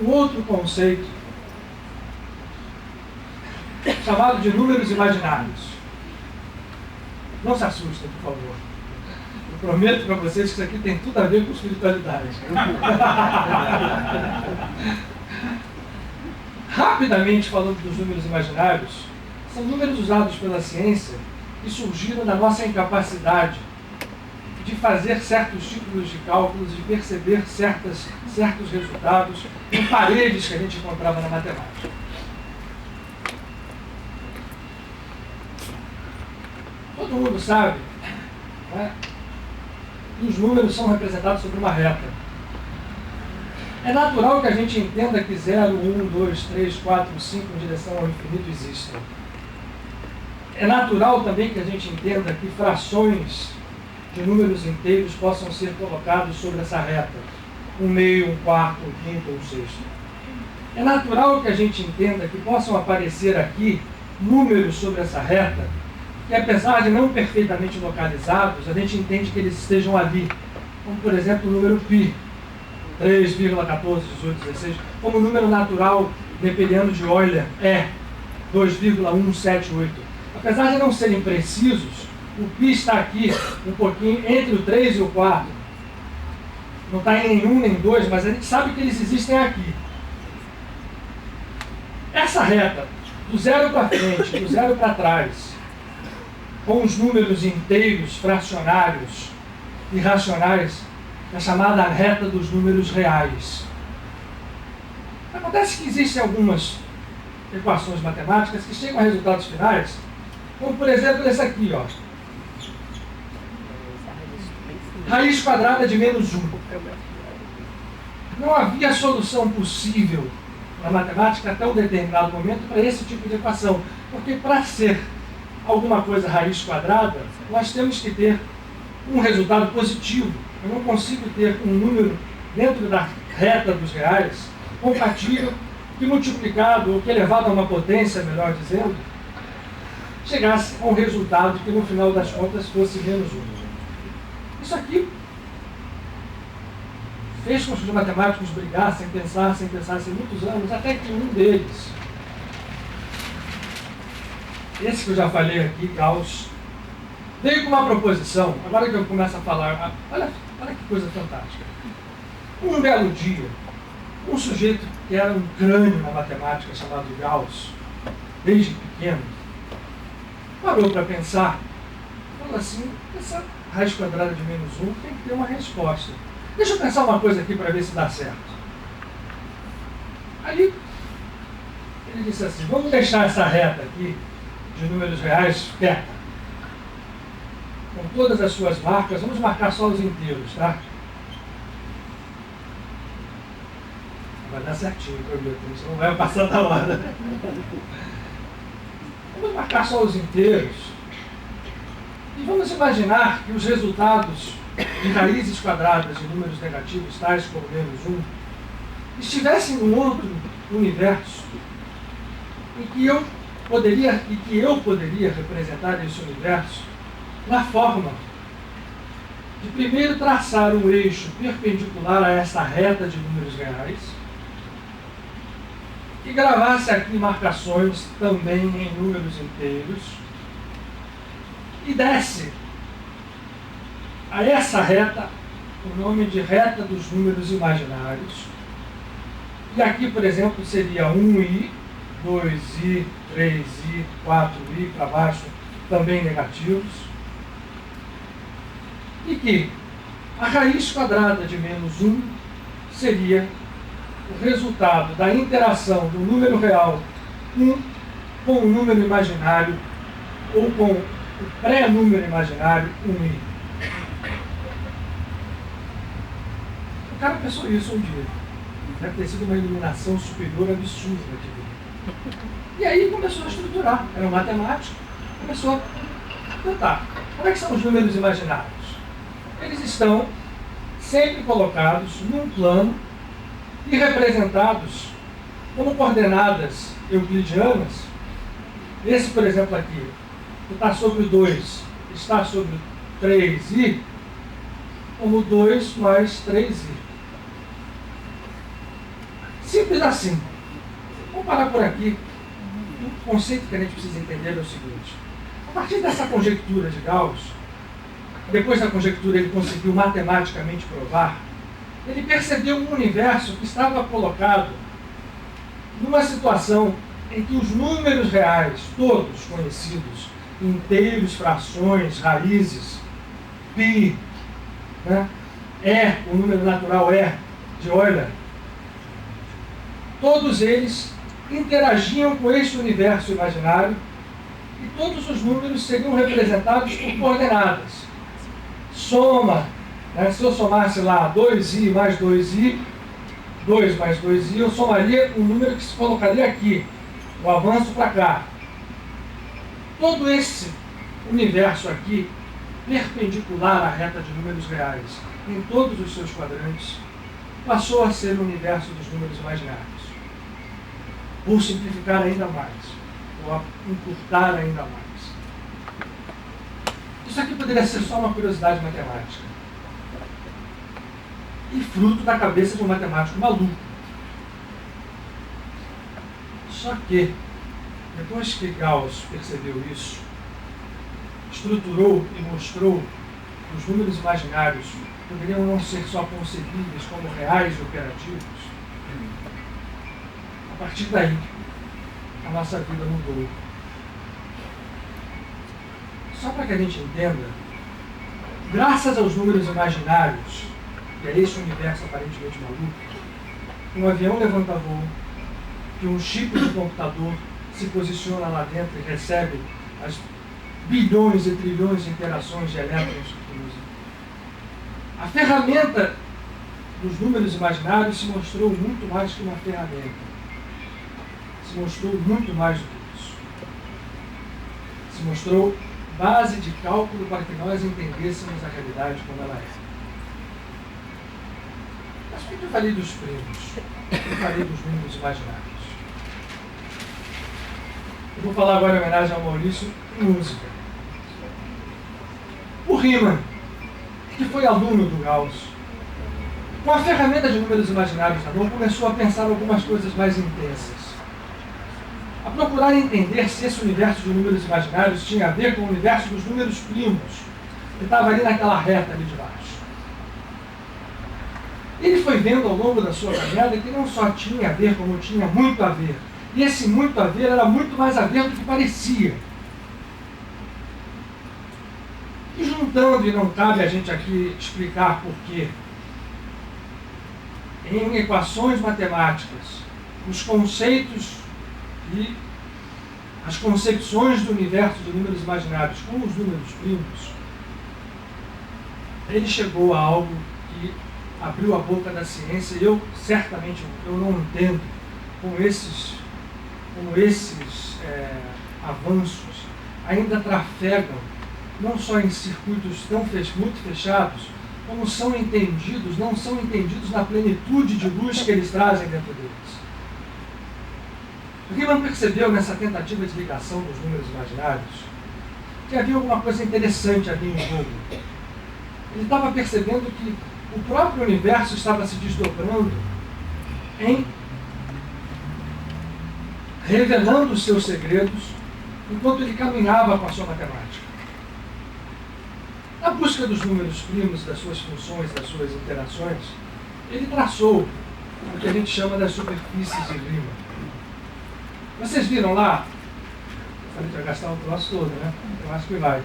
um outro conceito chamado de números imaginários. Não se assustem, por favor. Eu prometo para vocês que isso aqui tem tudo a ver com espiritualidade. Rapidamente falando dos números imaginários, são números usados pela ciência que surgiram da nossa incapacidade de fazer certos tipos de cálculos, de perceber certos resultados em paredes que a gente encontrava na matemática. Todo mundo sabe, né, que os números são representados sobre uma reta. É natural que a gente entenda que 0, 1, 2, 3, 4, 5 em direção ao infinito existem. É natural também que a gente entenda que frações de números inteiros possam ser colocados sobre essa reta. 1/2, 1/4, 1/5, 1/6. É natural que a gente entenda que possam aparecer aqui números sobre essa reta que, apesar de não perfeitamente localizados, a gente entende que eles estejam ali. Como, por exemplo, o número π, 3,14, 18, 16, como o número natural neperiano de Euler é 2,178. Apesar de não serem precisos, o π está aqui um pouquinho entre o 3 e o 4. Não está em nenhum nem dois, mas a gente sabe que eles existem aqui. Essa reta, do 0 para frente, do 0 para trás, com os números inteiros, fracionários e racionais, é chamada reta dos números reais. Acontece que existem algumas equações matemáticas que chegam a resultados finais, como por exemplo esse aqui, ó. Raiz quadrada de menos 1. Não havia solução possível na matemática até um determinado momento para esse tipo de equação, porque para ser alguma coisa raiz quadrada, nós temos que ter um resultado positivo. Eu não consigo ter um número dentro da reta dos reais compatível que multiplicado ou que elevado a uma potência, melhor dizendo, chegasse a um resultado que no final das contas fosse menos 1. Isso aqui fez com que os matemáticos brigassem, pensassem muitos anos, até que um deles, esse que eu já falei aqui, Gauss, veio com uma proposição. Agora que eu começo a falar, olha que coisa fantástica. Um belo dia, um sujeito que era um crânio na matemática, chamado Gauss, desde pequeno, parou para pensar, falou assim, essa raiz quadrada de menos 1 tem que ter uma resposta. Deixa eu pensar uma coisa aqui para ver se dá certo. Aí, ele disse assim, vamos deixar essa reta aqui, de números reais, quieta. Com todas as suas marcas, vamos marcar só os inteiros, tá? Vai dar certinho, você não vai passar da hora. Vamos marcar só os inteiros. E vamos imaginar que os resultados de raízes quadradas de números negativos, tais como menos 1, estivessem num outro universo em que eu poderia representar esse universo na forma de primeiro traçar um eixo perpendicular a essa reta de números reais e gravasse aqui marcações também em números inteiros e desse a essa reta o nome de reta dos números imaginários. E aqui, por exemplo, seria 1i, 2i, 3i, 4i para baixo, também negativos. E que a raiz quadrada de menos 1 seria o resultado da interação do número real 1 com o número imaginário ou com o pré-número imaginário 1i. O cara pensou isso um dia. Deve ter sido uma iluminação superior absurda de vida. E aí começou a estruturar. Era um matemático. Começou a tentar. Como é que são os números imaginários? Eles estão sempre colocados num plano e representados como coordenadas euclidianas. Esse, por exemplo, aqui, que está sobre o 2, está sobre o 3i, como 2 mais 3i. Simples assim. Vamos parar por aqui. O conceito que a gente precisa entender é o seguinte. A partir dessa conjectura de Gauss, depois da conjectura ele conseguiu matematicamente provar, ele percebeu um universo que estava colocado numa situação em que os números reais, todos conhecidos, inteiros, frações, raízes, π, né, o número natural de Euler, todos eles interagiam com este universo imaginário e todos os números seriam representados por coordenadas. Soma, né, se eu somasse lá 2i mais 2i, 2 mais 2i, eu somaria um número que se colocaria aqui, o avanço para cá. Todo esse universo aqui, perpendicular à reta de números reais, em todos os seus quadrantes, passou a ser o universo dos números imaginários. Por simplificar ainda mais, ou encurtar ainda mais. Isso aqui poderia ser só uma curiosidade matemática. E fruto da cabeça de um matemático maluco. Só que, depois que Gauss percebeu isso, estruturou e mostrou que os números imaginários poderiam não ser só concebíveis como reais e operativos, a partir daí, a nossa vida mudou. Só para que a gente entenda, graças aos números imaginários, e a esse universo aparentemente maluco, um avião levanta voo, que um chip de computador se posiciona lá dentro e recebe as bilhões e trilhões de interações de elétrons que usa. A ferramenta dos números imaginários se mostrou muito mais que uma ferramenta. Se mostrou muito mais do que isso. Se mostrou base de cálculo para que nós entendêssemos a realidade como ela é. Mas por que eu falei dos primos? Eu falei dos números imaginários. Eu vou falar agora em homenagem ao Maurício em música. O Riemann, que foi aluno do Gauss, com a ferramenta de números imaginários na mão, começou a pensar algumas coisas mais intensas. A procurar entender se esse universo de números imaginários tinha a ver com o universo dos números primos, que estava ali naquela reta ali de baixo. Ele foi vendo ao longo da sua caminhada que não só tinha a ver, como tinha muito a ver. E esse muito a ver era muito mais a ver do que parecia. E juntando, e não cabe a gente aqui explicar porquê, em equações matemáticas, os conceitos e as concepções do universo de números imaginários com os números primos, ele chegou a algo que abriu a boca da ciência, e eu certamente eu não entendo como esses avanços ainda trafegam não só em circuitos tão muito fechados, como não são entendidos na plenitude de luz que eles trazem dentro deles. O Riemann percebeu nessa tentativa de ligação dos números imaginários que havia alguma coisa interessante ali em jogo. Ele estava percebendo que o próprio universo estava se desdobrando revelando os seus segredos enquanto ele caminhava com a sua matemática. Na busca dos números primos, das suas funções, das suas interações, ele traçou o que a gente chama das superfícies de Riemann. Vocês viram lá? Eu falei que ia gastar o troço todo, né? Eu acho que vai.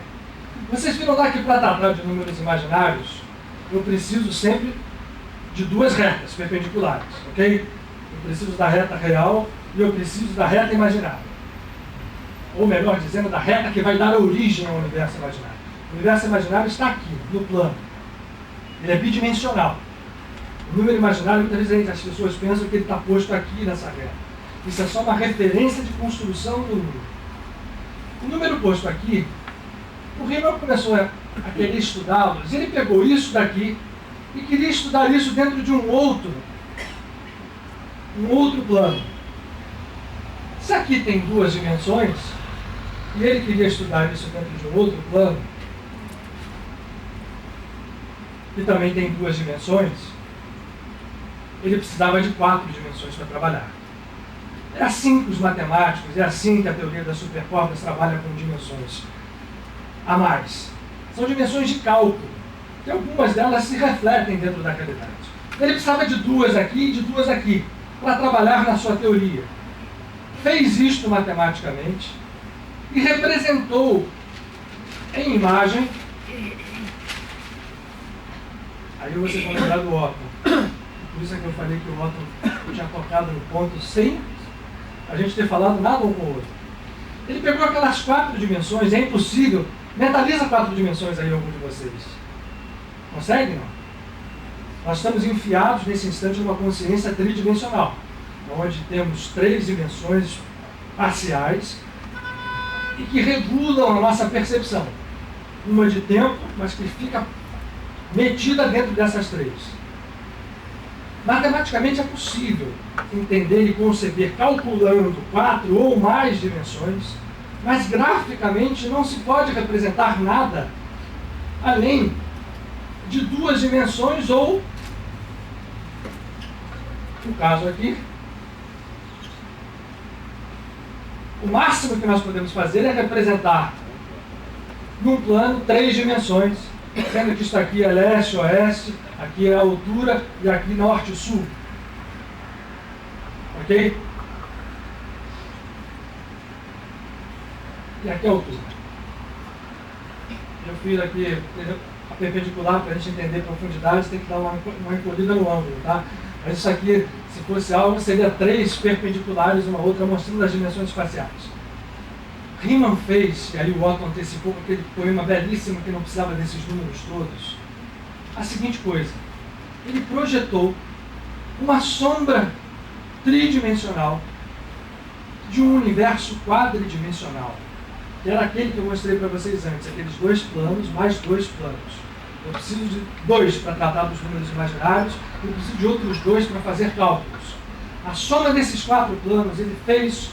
Vocês viram lá que para tratar de números imaginários, eu preciso sempre de duas retas perpendiculares, ok? Eu preciso da reta real e eu preciso da reta imaginária. Ou melhor dizendo, da reta que vai dar origem ao universo imaginário. O universo imaginário está aqui, no plano. Ele é bidimensional. O número imaginário, muitas vezes as pessoas pensam que ele está posto aqui nessa reta. Isso é só uma referência de construção do número. O número posto aqui, o Riemann começou a querer estudá-los. Ele pegou isso daqui e queria estudar isso dentro de um outro plano. Se aqui tem duas dimensões, e ele queria estudar isso dentro de um outro plano, que também tem duas dimensões, ele precisava de 4 dimensões para trabalhar. É assim que os matemáticos, é assim que a teoria das supercordas trabalha com dimensões a mais. São dimensões de cálculo, que algumas delas se refletem dentro da realidade. Ele precisava de 2 aqui e de 2 aqui, para trabalhar na sua teoria. Fez isto matematicamente e representou em imagem. Aí você vai lembrar do Otto. Por isso é que eu falei que o Otto tinha tocado no ponto sem a gente ter falado nada um com o outro. Ele pegou aquelas 4 dimensões, é impossível. Mentaliza 4 dimensões aí, algum de vocês. Consegue, não? Nós estamos enfiados nesse instante numa consciência tridimensional, onde temos 3 dimensões parciais e que regulam a nossa percepção. Uma de tempo, mas que fica metida dentro dessas 3. Matematicamente é possível entender e conceber calculando 4 ou mais dimensões, mas graficamente não se pode representar nada além de 2 dimensões ou, no caso aqui, o máximo que nós podemos fazer é representar num plano 3 dimensões, sendo que isso aqui é leste, oeste, aqui é a altura e aqui norte e sul. Ok? E aqui é a altura. Eu fiz aqui a perpendicular para a gente entender profundidade, tem que dar uma encolhida no ângulo, tá? Mas isso aqui, se fosse algo, seria 3 perpendiculares uma outra, mostrando as dimensões espaciais. Riemann fez, e aí o Otto antecipou com aquele poema belíssimo que não precisava desses números todos, a seguinte coisa: ele projetou uma sombra tridimensional de um universo quadridimensional, que era aquele que eu mostrei para vocês antes, aqueles 2 planos mais 2 planos. Eu preciso de 2 para tratar dos números imaginários, eu preciso de outros 2 para fazer cálculos. A soma desses 4 planos, ele fez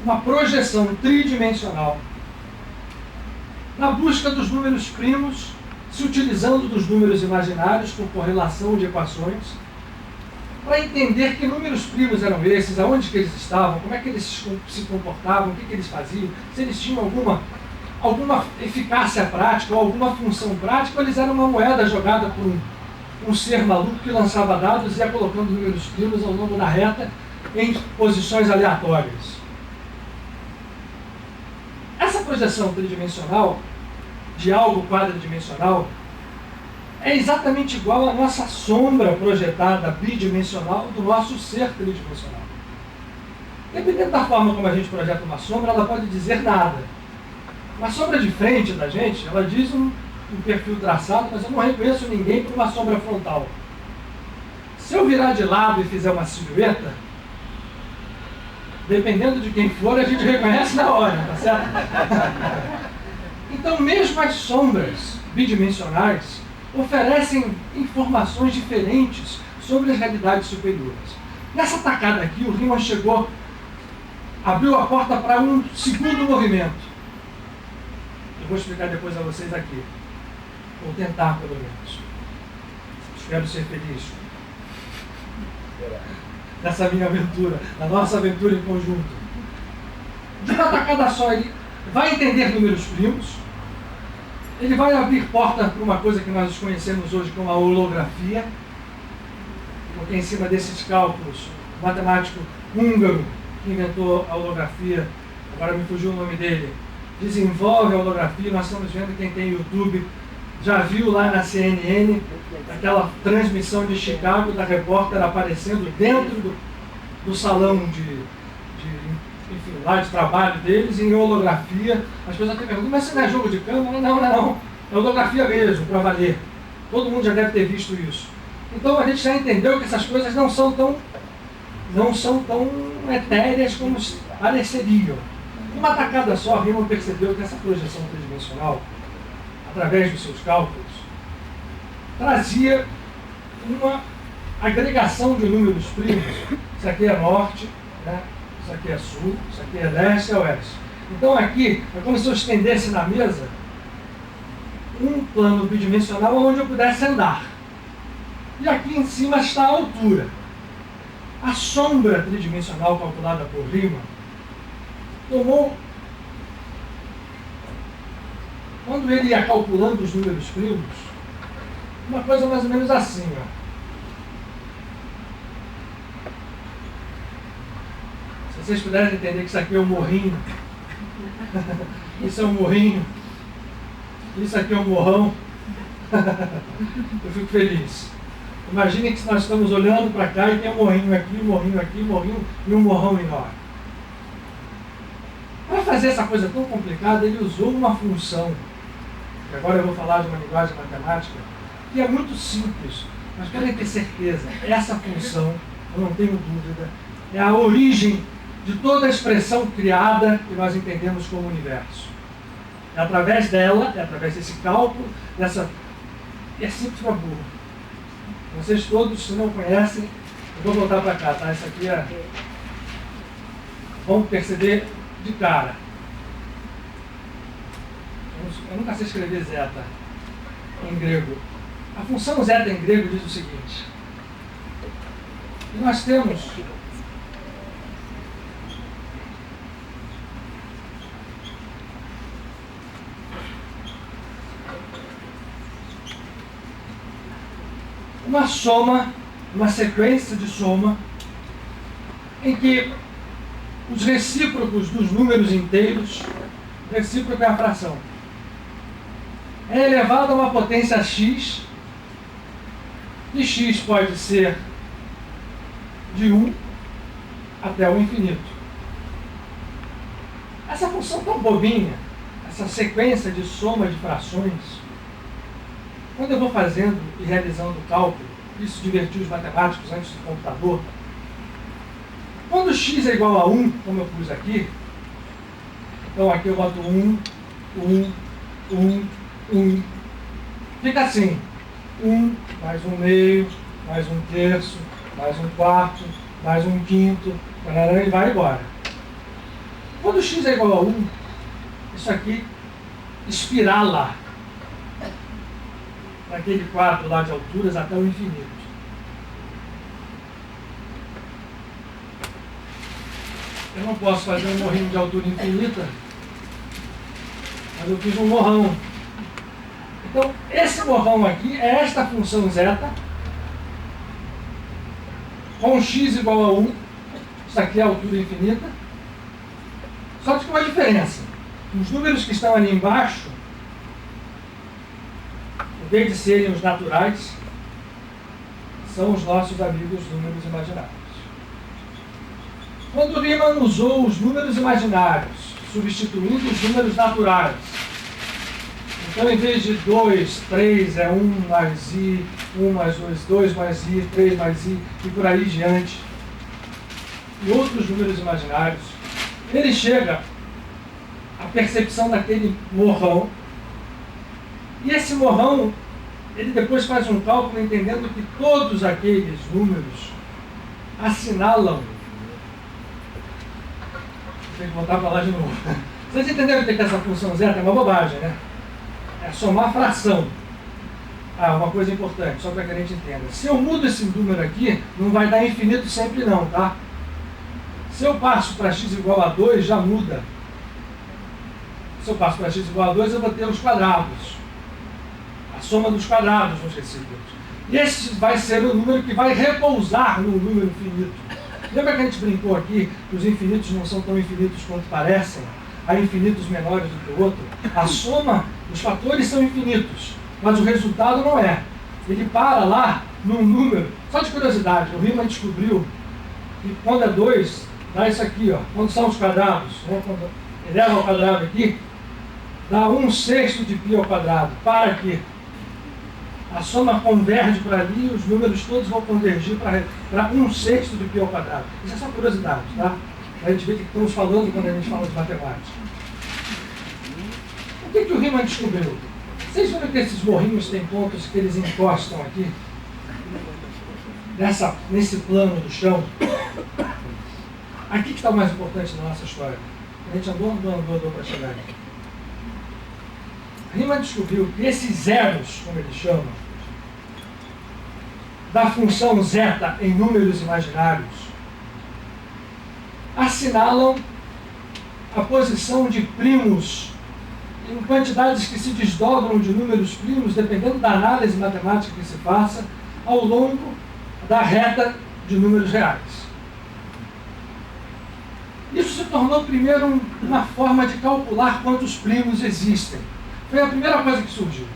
uma projeção tridimensional na busca dos números primos, se utilizando dos números imaginários por correlação de equações, para entender que números primos eram esses, aonde que eles estavam, como é que eles se comportavam, o que eles faziam, se eles tinham alguma eficácia prática ou alguma função prática, ou eles eram uma moeda jogada por um ser maluco que lançava dados e ia colocando números primos ao longo da reta em posições aleatórias. Essa projeção tridimensional de algo quadridimensional é exatamente igual à nossa sombra projetada bidimensional do nosso ser tridimensional. Dependendo da forma como a gente projeta uma sombra, ela pode dizer nada. Uma sombra de frente da gente, ela diz um perfil traçado, mas eu não reconheço ninguém por uma sombra frontal. Se eu virar de lado e fizer uma silhueta, dependendo de quem for, a gente reconhece na hora, tá certo? Então, mesmo as sombras bidimensionais oferecem informações diferentes sobre as realidades superiores. Nessa tacada aqui, o Riemann abriu a porta para um segundo movimento. Eu vou explicar depois a vocês aqui. Vou tentar, pelo menos. Espero ser feliz nessa minha aventura, na nossa aventura em conjunto. De uma tacada só, ele vai entender números primos, ele vai abrir porta para uma coisa que nós conhecemos hoje como a holografia, porque em cima desses cálculos, o matemático húngaro que inventou a holografia, agora me fugiu o nome dele, desenvolve a holografia. Nós estamos vendo, quem tem YouTube já viu lá na CNN aquela transmissão de Chicago da repórter aparecendo dentro do salão enfim, lá de trabalho deles, em holografia. As pessoas até perguntam, mas isso não é jogo de câmera? Não. É holografia mesmo, para valer. Todo mundo já deve ter visto isso. Então a gente já entendeu que essas coisas não são tão etéreas como pareceriam. Uma tacada só, Riemann percebeu que essa projeção tridimensional, através dos seus cálculos, trazia uma agregação de números primos. Isso aqui é norte, né? Isso aqui é sul, isso aqui é leste e oeste. Então aqui é como se eu estendesse na mesa um plano bidimensional onde eu pudesse andar. E aqui em cima está a altura. A sombra tridimensional calculada por Riemann tomou, quando ele ia calculando os números primos, uma coisa mais ou menos assim, ó. Se vocês puderem entender que isso aqui é um morrinho, isso é um morrinho, isso aqui é um morrão, eu fico feliz. Imaginem que nós estamos olhando para cá e tem um morrinho aqui, morrinho e um morrão enorme. Para fazer essa coisa tão complicada, ele usou uma função, e agora eu vou falar de uma linguagem matemática, que é muito simples, mas querem ter certeza, essa função, eu não tenho dúvida, é a origem de toda a expressão criada que nós entendemos como universo. É através dela, é através desse cálculo, é simples para burro. Vocês todos, se não conhecem, eu vou voltar para cá, tá? Isso aqui é... Vamos perceber de cara. Eu nunca sei escrever zeta em grego. A função zeta em grego diz o seguinte: que nós temos uma soma, uma sequência de soma, em que os recíprocos dos números inteiros, recíproco é a fração, é elevado a uma potência x, e x pode ser de 1 até o infinito. Essa função tão bobinha, essa sequência de soma de frações, quando eu vou fazendo e realizando o cálculo, isso divertiu os matemáticos antes do computador, quando x é igual a 1, como eu pus aqui, então aqui eu boto 1, 1, fica assim, 1 mais 1/2, mais 1/3, mais 1/4, mais 1/5, e vai embora. Quando x é igual a 1, isso aqui espirala naquele quadro lá de alturas até o infinito. Eu não posso fazer um morrinho de altura infinita, mas eu fiz um morrão. Então, esse morrão aqui é esta função zeta, com x igual a 1, isso aqui é a altura infinita, só que com uma diferença. Os números que estão ali embaixo, em vez de serem os naturais, são os nossos amigos números imaginários. Quando Riemann usou os números imaginários, substituindo os números naturais, então em vez de 2, 3 é 1 mais i, 1 mais 2, 2 mais i, 3 mais i, e por aí diante, e outros números imaginários, ele chega à percepção daquele morrão, e esse morrão, ele depois faz um cálculo entendendo que todos aqueles números assinalam. Tem que voltar para lá de novo. Vocês entenderam o que é essa função zeta? É uma bobagem, né? É somar fração. Ah, uma coisa importante, só para que a gente entenda. Se eu mudo esse número aqui, não vai dar infinito sempre não, tá? Se eu passo para x igual a 2, já muda. Se eu passo para x igual a 2, eu vou ter os quadrados. A soma dos quadrados nos recíprocos. E esse vai ser o número que vai repousar no número finito. Lembra que a gente brincou aqui que os infinitos não são tão infinitos quanto parecem? Há infinitos menores do que o outro? A soma, os fatores são infinitos, mas o resultado não é. Ele para lá num número. Só de curiosidade, o Riemann descobriu que quando é 2, dá isso aqui, ó. Quando são os quadrados, né? Quando eleva ao quadrado aqui, dá 1/6 de π ao quadrado. Para aqui. A soma converge para ali e os números todos vão convergir para 1/6 de π ao quadrado. Isso é só curiosidade, tá? Para a gente ver o que estamos falando quando a gente fala de matemática. O que o Riemann descobriu? Vocês viram que esses morrinhos têm pontos que eles encostam aqui? Nesse plano do chão? Aqui que está o mais importante da nossa história. A gente andou para chegar aqui. Riemann descobriu que esses zeros, como ele chama, da função zeta em números imaginários, assinalam a posição de primos em quantidades que se desdobram de números primos, dependendo da análise matemática que se faça, ao longo da reta de números reais. Isso se tornou primeiro uma forma de calcular quantos primos existem. Foi a primeira coisa que surgiu.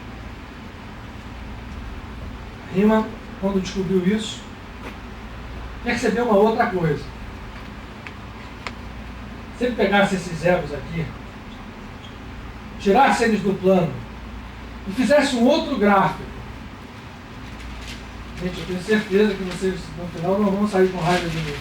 Riemann, quando descobriu isso, percebeu uma outra coisa. Se ele pegasse esses zeros aqui, tirasse eles do plano e fizesse um outro gráfico, gente, eu tenho certeza que vocês no final não vão sair com raiva de mim.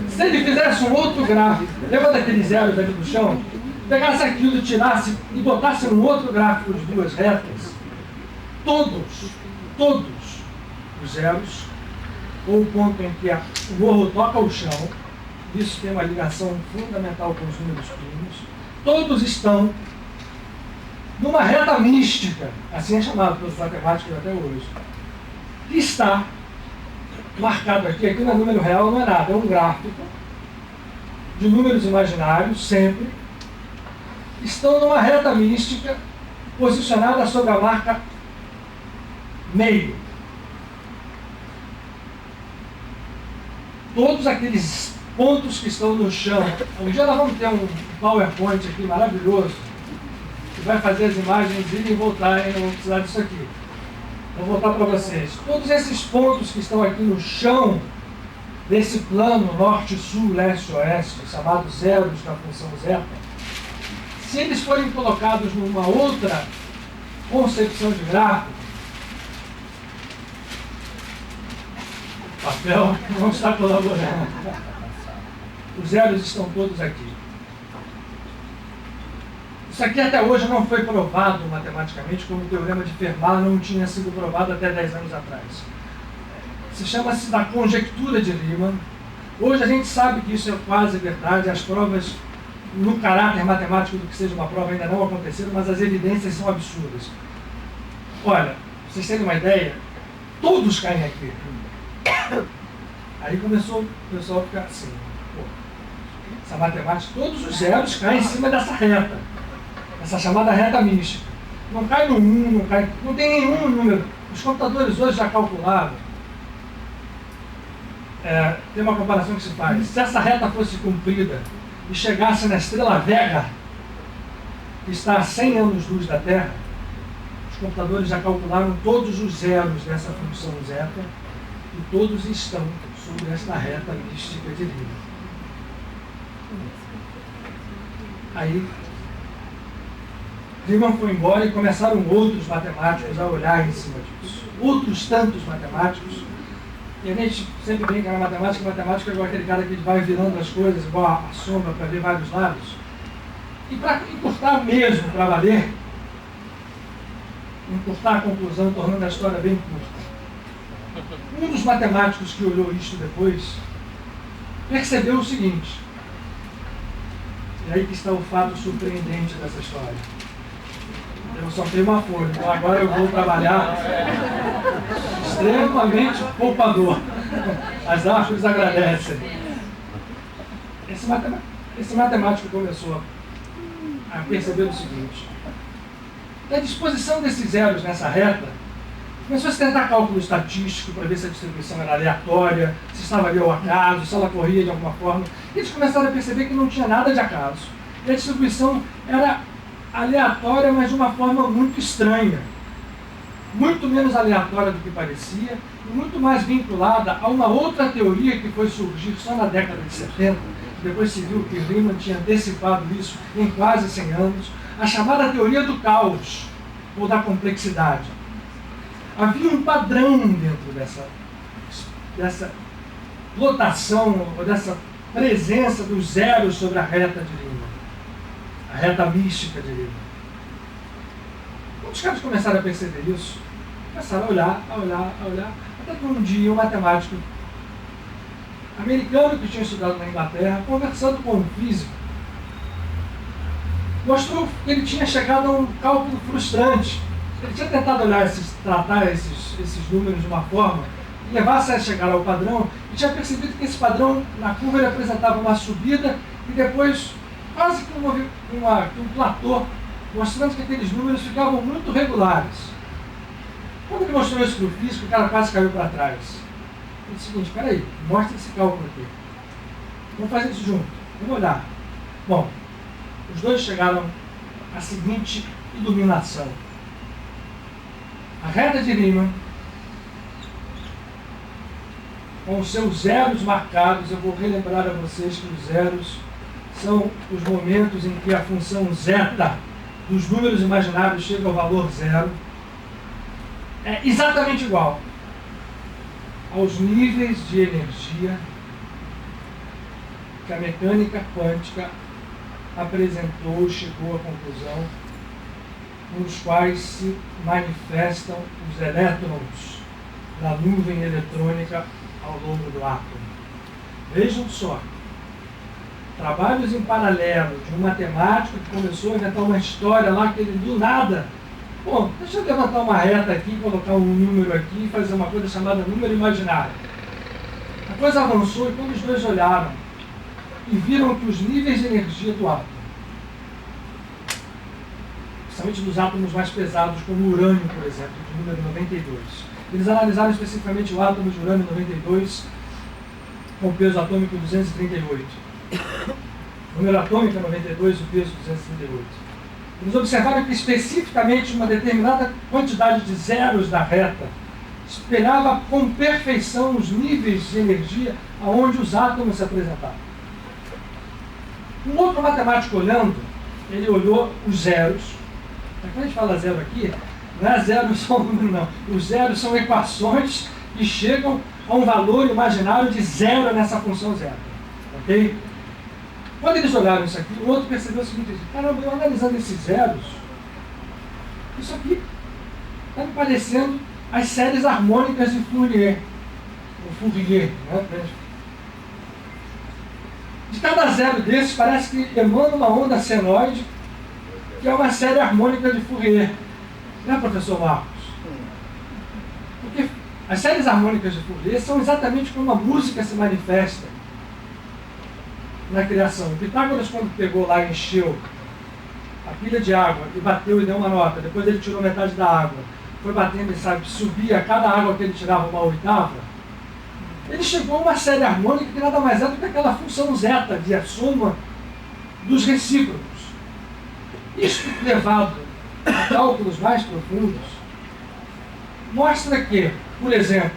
Se ele fizesse um outro gráfico, lembra daqueles zeros ali do chão? Pegasse aquilo, tirasse e botasse num outro gráfico de duas retas, todos os zeros, ou o ponto em que o morro toca o chão, isso tem uma ligação fundamental com os números primos, todos estão numa reta mística, assim é chamado pelos matemáticos até hoje, que está marcado aqui não é número real, não é nada, é um gráfico de números imaginários, sempre, estão numa reta mística posicionada sobre a marca meio. Todos aqueles pontos que estão no chão. Um dia nós vamos ter um PowerPoint aqui maravilhoso, que vai fazer as imagens irem e voltarem, não vou precisar disso aqui. Vou voltar para vocês. Todos esses pontos que estão aqui no chão desse plano norte, sul, leste, oeste, chamados zeros da função zeta, se eles forem colocados numa outra concepção de gráfico, o papel não está colaborando. Os zeros estão todos aqui. Isso aqui até hoje não foi provado matematicamente, como o teorema de Fermat não tinha sido provado até 10 anos atrás. Se chama-se da conjectura de Riemann. Hoje a gente sabe que isso é quase verdade, as provas no caráter matemático do que seja uma prova ainda não aconteceram, mas as evidências são absurdas. Olha, pra vocês terem uma ideia, todos caem aqui. Aí começou o pessoal a ficar assim, pô, essa matemática, todos os zeros caem em cima dessa reta, essa chamada reta mística. Não cai no 1, não cai, não tem nenhum número. Os computadores hoje já calcularam. Tem uma comparação que se faz. Se essa reta fosse cumprida e chegasse na estrela Vega, que está a 100 anos-luz da Terra, os computadores já calcularam todos os zeros dessa função zeta e todos estão sobre esta reta mística de Riemann. Aí, Riemann foi embora e começaram outros matemáticos a olhar em cima disso. Outros tantos matemáticos. E a gente sempre brinca na matemática, matemática é igual aquele cara que vai virando as coisas, igual a sombra para ver vários lados. E para encurtar mesmo, para valer, encurtar a conclusão, tornando a história bem curta. Um dos matemáticos que olhou isto depois, percebeu o seguinte, e aí que está o fato surpreendente dessa história. Eu só tenho uma folha, então agora eu vou trabalhar extremamente poupador. As árvores agradecem. Esse matemático começou a perceber o seguinte: a disposição desses zeros nessa reta, começou a se tentar cálculo estatístico para ver se a distribuição era aleatória, se estava ali ao acaso, se ela corria de alguma forma. E eles começaram a perceber que não tinha nada de acaso. E a distribuição era aleatória, mas de uma forma muito estranha. Muito menos aleatória do que parecia, e muito mais vinculada a uma outra teoria que foi surgir só na década de 70. Depois se viu que Riemann tinha antecipado isso em quase 100 anos, a chamada teoria do caos, ou da complexidade. Havia um padrão dentro dessa lotação, ou dessa presença dos zeros sobre a reta de Riemann, a reta mística de Riemann. Quando os caras começaram a perceber isso, começaram a olhar, até que um dia um matemático americano que tinha estudado na Inglaterra, conversando com um físico, mostrou que ele tinha chegado a um cálculo frustrante. Ele tinha tentado tratar esses números de uma forma que levasse a chegar ao padrão, e tinha percebido que esse padrão na curva ele apresentava uma subida e depois quase que um platô, mostrando que aqueles números ficavam muito regulares. Quando ele mostrou isso para o físico, o cara quase caiu para trás. Ele disse o seguinte: peraí, mostra esse cálculo aqui. Vamos fazer isso junto, vamos olhar. Bom, os dois chegaram à seguinte iluminação. A reta de Riemann, com os seus zeros marcados, eu vou relembrar a vocês que os zeros são os momentos em que a função zeta dos números imaginários chega ao valor zero, é exatamente igual aos níveis de energia que a mecânica quântica apresentou, chegou à conclusão, nos quais se manifestam os elétrons da nuvem eletrônica ao longo do átomo. Vejam só, trabalhos em paralelo de um matemático que começou a inventar uma história lá que ele do nada, bom, deixa eu levantar uma reta aqui, colocar um número aqui e fazer uma coisa chamada número imaginário. A coisa avançou e quando os dois olharam e viram que os níveis de energia do átomo, principalmente dos átomos mais pesados, como o urânio, por exemplo, de número 92. Eles analisaram especificamente o átomo de urânio 92 com peso atômico 238. O número atômico é 92 e o peso 238. Eles observaram que especificamente uma determinada quantidade de zeros da reta espelhava com perfeição os níveis de energia aonde os átomos se apresentavam. Um outro matemático olhando, ele olhou os zeros. Quando a gente fala zero aqui, não é zero só um número, não. Os zeros são equações que chegam a um valor imaginário de zero nessa função zero. Ok? Quando eles olharam isso aqui, o outro percebeu o seguinte: caramba, eu analisando esses zeros, isso aqui está me parecendo as séries harmônicas de Fourier. Né? De cada zero desses, parece que emana uma onda senoide, que é uma série harmônica de Fourier. Né, professor Marcos? Porque as séries harmônicas de Fourier são exatamente como a música se manifesta na criação. O Pitágoras, quando pegou lá e encheu a pilha de água e bateu e deu uma nota, depois ele tirou metade da água, foi batendo e sabe, subia a cada água que ele tirava uma oitava, ele chegou a uma série harmônica que nada mais é do que aquela função zeta de a soma dos recíprocos. Isso levado a cálculos mais profundos mostra que, por exemplo,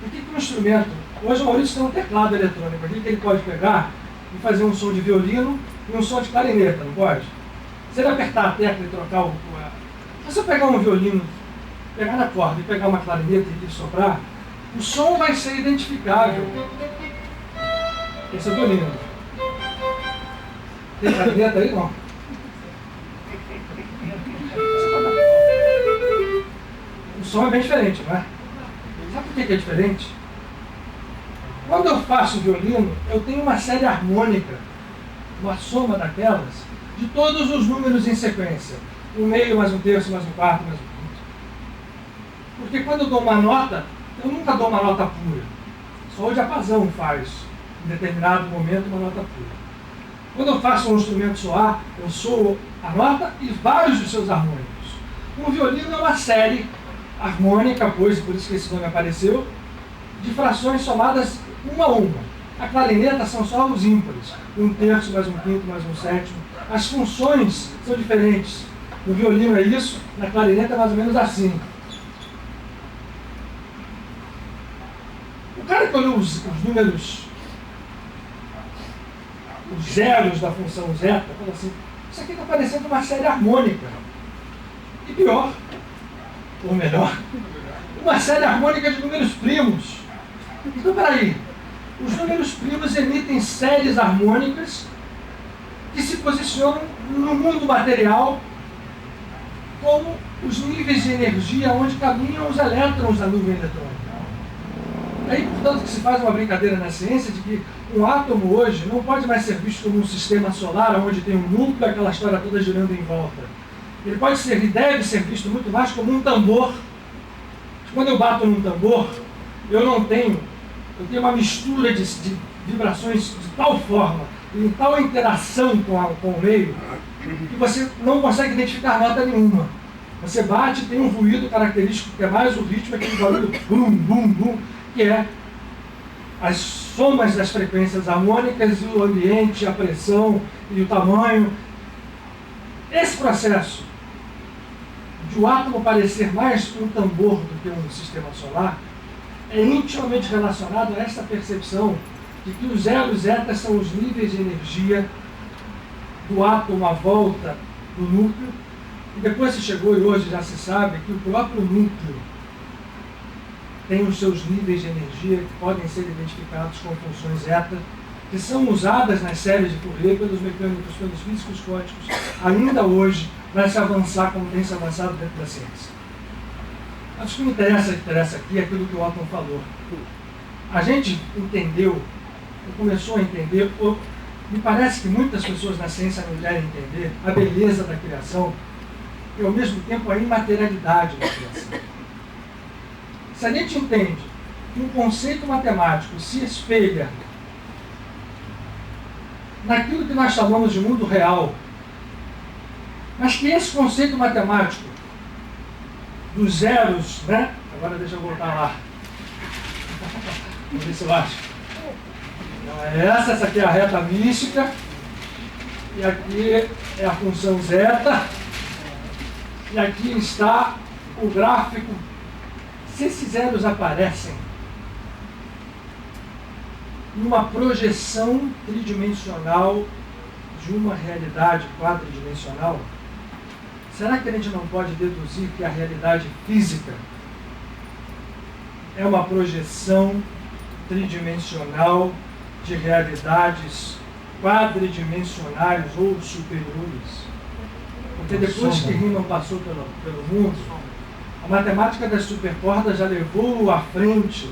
o que um instrumento, hoje o Maurício tem um teclado eletrônico aqui que ele pode pegar e fazer um som de violino e um som de clarineta, não pode? Se ele apertar a tecla e trocar o... Se você pegar um violino, pegar na corda e pegar uma clarineta e soprar, o som vai ser identificável. Esse é o violino. Tem clarineta aí? Não. O som é bem diferente, não é? Sabe por que é diferente? Quando eu faço violino, eu tenho uma série harmônica, uma soma daquelas, de todos os números em sequência. Um meio, mais um terço, mais um quarto, mais um quinto. Porque quando eu dou uma nota, eu nunca dou uma nota pura. Só o diapasão faz, em determinado momento, uma nota pura. Quando eu faço um instrumento soar, eu soo a nota e vários dos seus harmônicos. Um violino é uma série harmônica, pois, por isso que esse nome apareceu, de frações somadas uma a uma. A clarineta são só os ímpares, um terço, mais um quinto, mais um sétimo. As funções são diferentes. No violino é isso, na clarineta é mais ou menos assim. O cara que olhou os números, os zeros da função zeta, falou assim: isso aqui está parecendo uma série harmônica. E pior, ou melhor, uma série harmônica de números primos. Então, peraí, os números primos emitem séries harmônicas que se posicionam no mundo material como os níveis de energia onde caminham os elétrons da nuvem eletrônica. É aí, portanto, que se faz uma brincadeira na ciência de que um átomo hoje não pode mais ser visto como um sistema solar onde tem um núcleo, aquela história toda girando em volta. Ele pode ser e deve ser visto muito mais como um tambor. Quando eu bato num tambor, eu tenho uma mistura de vibrações de tal forma, em tal interação com o meio, que você não consegue identificar nota nenhuma. Você bate e tem um ruído característico, que é mais o ritmo, aquele barulho bum, bum, bum, que é as somas das frequências harmônicas e o ambiente, a pressão e o tamanho. Esse processo de o átomo parecer mais um tambor do que um sistema solar é intimamente relacionado a essa percepção de que os zeros e zetas são os níveis de energia do átomo à volta do núcleo, e depois se chegou, e hoje já se sabe, que o próprio núcleo tem os seus níveis de energia que podem ser identificados com funções zeta, que são usadas nas séries de Fourier pelos mecânicos, pelos físicos quânticos, ainda hoje, para se avançar como tem se avançado dentro da ciência. Mas o que me interessa aqui é aquilo que o Otton falou. A gente entendeu, ou começou a entender, ou me parece que muitas pessoas na ciência não querem entender a beleza da criação e, ao mesmo tempo, a imaterialidade da criação. Se a gente entende que um conceito matemático se espelha naquilo que nós chamamos de mundo real, mas que esse conceito matemático dos zeros, né? Agora deixa eu voltar lá. Vamos ver se eu acho. Então essa aqui é a reta mística. e aqui é a função zeta, e aqui está o gráfico. Se esses zeros aparecem numa projeção tridimensional de uma realidade quadridimensional, será que a gente não pode deduzir que a realidade física é uma projeção tridimensional de realidades quadridimensionais ou superiores? Porque depois que Riemann passou pelo mundo, a matemática das supercordas já levou à frente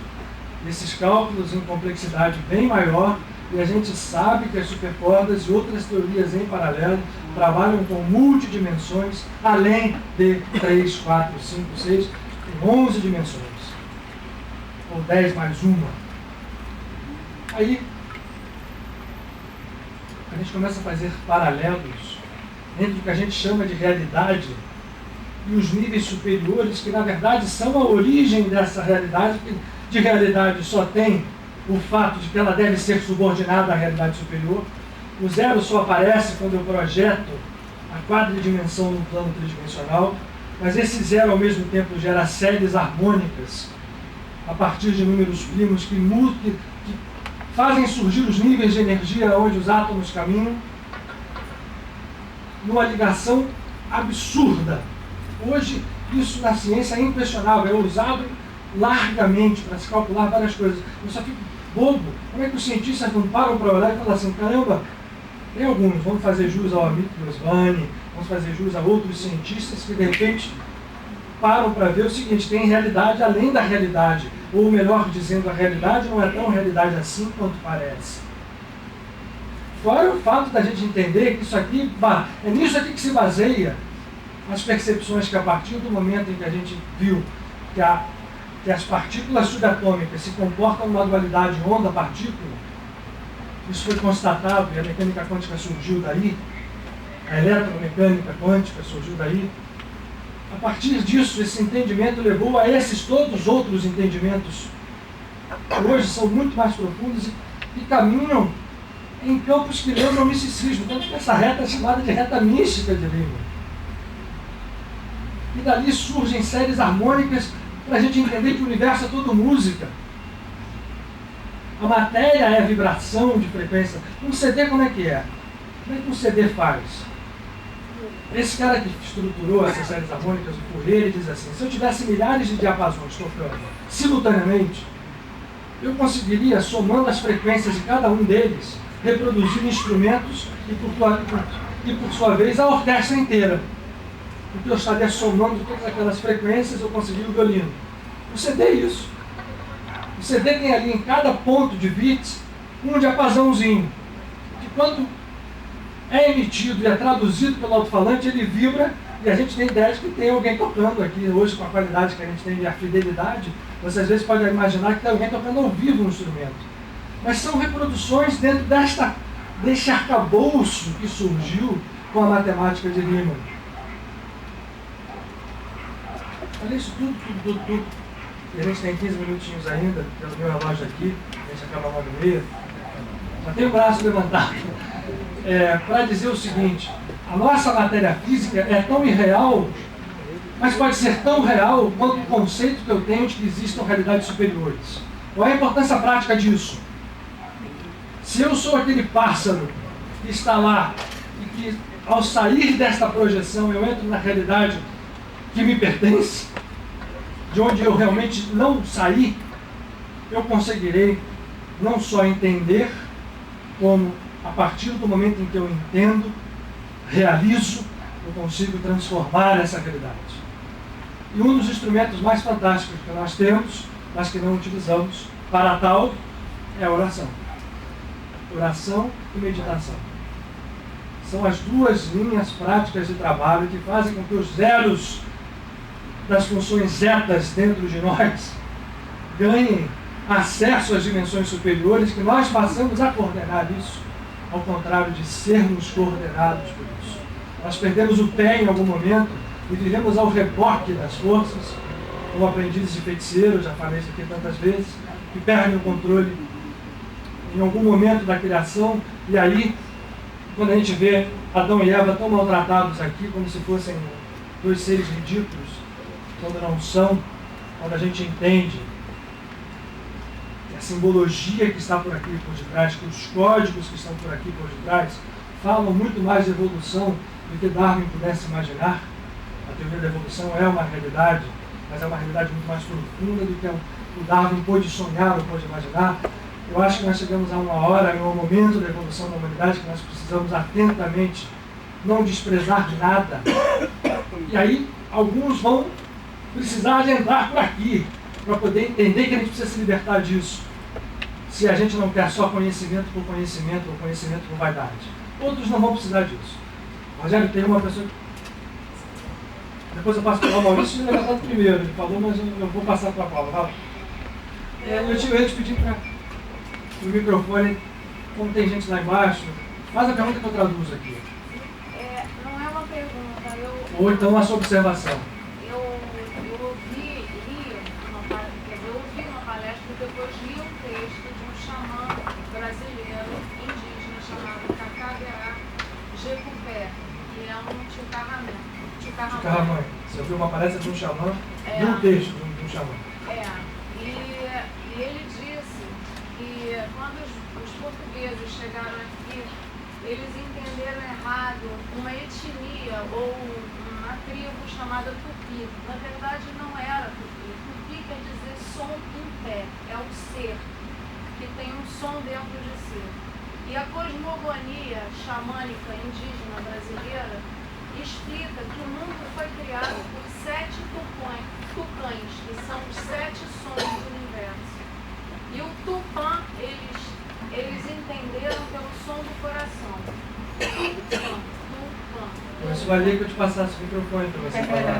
esses cálculos em complexidade bem maior, e a gente sabe que as supercordas e outras teorias em paralelo trabalham com multidimensões, além de 3, 4, 5, 6, em 11 dimensões, ou 10 mais uma. Aí a gente começa a fazer paralelos entre o que a gente chama de realidade e os níveis superiores, que na verdade são a origem dessa realidade, que de realidade só tem o fato de que ela deve ser subordinada à realidade superior. O zero só aparece quando eu projeto a quadridimensão no plano tridimensional, mas esse zero ao mesmo tempo gera séries harmônicas a partir de números primos que fazem surgir os níveis de energia onde os átomos caminham, numa ligação absurda. Hoje, isso na ciência é impressionável, é usado largamente para se calcular várias coisas. Eu só fico bobo. Como é que os cientistas não param para olhar e falar assim, caramba, tem alguns, vamos fazer jus ao Amit Goswami, vamos fazer jus a outros cientistas que de repente param para ver o seguinte, tem realidade além da realidade, ou melhor dizendo, a realidade não é tão realidade assim quanto parece. Fora o fato da gente entender que isso aqui, é nisso aqui que se baseia as percepções que a partir do momento em que a gente viu que as partículas subatômicas se comportam numa dualidade onda-partícula, isso foi constatado e a mecânica quântica surgiu daí, a eletromecânica quântica surgiu daí. A partir disso, esse entendimento levou a esses todos outros entendimentos que hoje são muito mais profundos e caminham em campos que lembram o misticismo. Tanto que essa reta é chamada de reta mística de Riemann. E dali surgem séries harmônicas para a gente entender que o universo é todo música. A matéria é vibração de frequência. Um CD como é que é? Como é que um CD faz? Esse cara que estruturou essas séries harmônicas, o Fourier, ele diz assim, se eu tivesse milhares de diapasões tocando simultaneamente, eu conseguiria, somando as frequências de cada um deles, reproduzir instrumentos e por sua vez, a orquestra inteira. Porque eu estaria somando todas aquelas frequências, eu conseguiria o violino. O CD é isso. O CD tem ali em cada ponto de bits um diapasãozinho, que quando é emitido e é traduzido pelo alto-falante, ele vibra, e a gente tem ideia de que tem alguém tocando aqui. Hoje, com a qualidade que a gente tem e a fidelidade, você às vezes pode imaginar que tem alguém tocando ao vivo um instrumento. Mas são reproduções dentro deste arcabouço que surgiu com a matemática de Riemann. Olha isso tudo. E a gente tem 15 minutinhos ainda, pelo meu relógio aqui, a gente acaba 9h30. Só tem o braço levantado. Para dizer o seguinte, a nossa matéria física é tão irreal, mas pode ser tão real quanto o conceito que eu tenho de que existam realidades superiores. Qual é a importância prática disso? Se eu sou aquele pássaro que está lá e que ao sair desta projeção eu entro na realidade que me pertence, de onde eu realmente não saí, eu conseguirei não só entender, como a partir do momento em que eu entendo, realizo, eu consigo transformar essa realidade. E um dos instrumentos mais fantásticos que nós temos, mas que não utilizamos para tal, é a oração. Oração e meditação. São as duas linhas práticas de trabalho que fazem com que os zeros das funções zetas dentro de nós ganhem acesso às dimensões superiores, que nós passamos a coordenar isso, ao contrário de sermos coordenados por isso. Nós perdemos o pé em algum momento e vivemos ao reboque das forças, como aprendizes de feiticeiro, já falei isso aqui tantas vezes, que perdem o controle em algum momento da criação, e aí quando a gente vê Adão e Eva tão maltratados aqui, como se fossem dois seres ridículos, quando não são, quando a gente entende que a simbologia que está por aqui por detrás, que os códigos que estão por aqui por detrás, falam muito mais de evolução do que Darwin pudesse imaginar. A teoria da evolução é uma realidade, mas é uma realidade muito mais profunda do que o Darwin pôde sonhar ou pôde imaginar. Eu acho que nós chegamos a uma hora, em um momento da evolução da humanidade, que nós precisamos atentamente não desprezar nada. E aí, alguns vão precisar de entrar por aqui, para poder entender que a gente precisa se libertar disso. Se a gente não quer só conhecimento por conhecimento, ou conhecimento por vaidade. Outros não vão precisar disso. Rogério, tem uma pessoa... Depois eu passo para o Maurício, ele levantado primeiro. Ele falou, mas eu vou passar para a Paula. Fala. Eu te pedi para o microfone, como tem gente lá embaixo, faz a pergunta que eu traduzo aqui. Não é uma pergunta, ou então a sua observação. Eu ouvi uma palestra e depois li um texto de um xamã brasileiro, indígena, chamado Cacaverá Jecupé, que é um Chicarramã. Você ouviu uma palestra de um xamã, e um texto de um xamã. E ele disse que quando os portugueses chegaram aqui, eles entenderam errado uma etnia ou uma tribo chamada Tupi. Na verdade, não era Tupi. Tupi quer dizer som em pé, é o ser, que tem um som dentro de si. E a cosmogonia xamânica indígena brasileira explica que o mundo foi criado por 7 tucães, que são os 7 sons do universo. E o Tupã, eles entenderam pelo som do coração. Tupã. Isso valia que eu te passasse o microfone para você falar.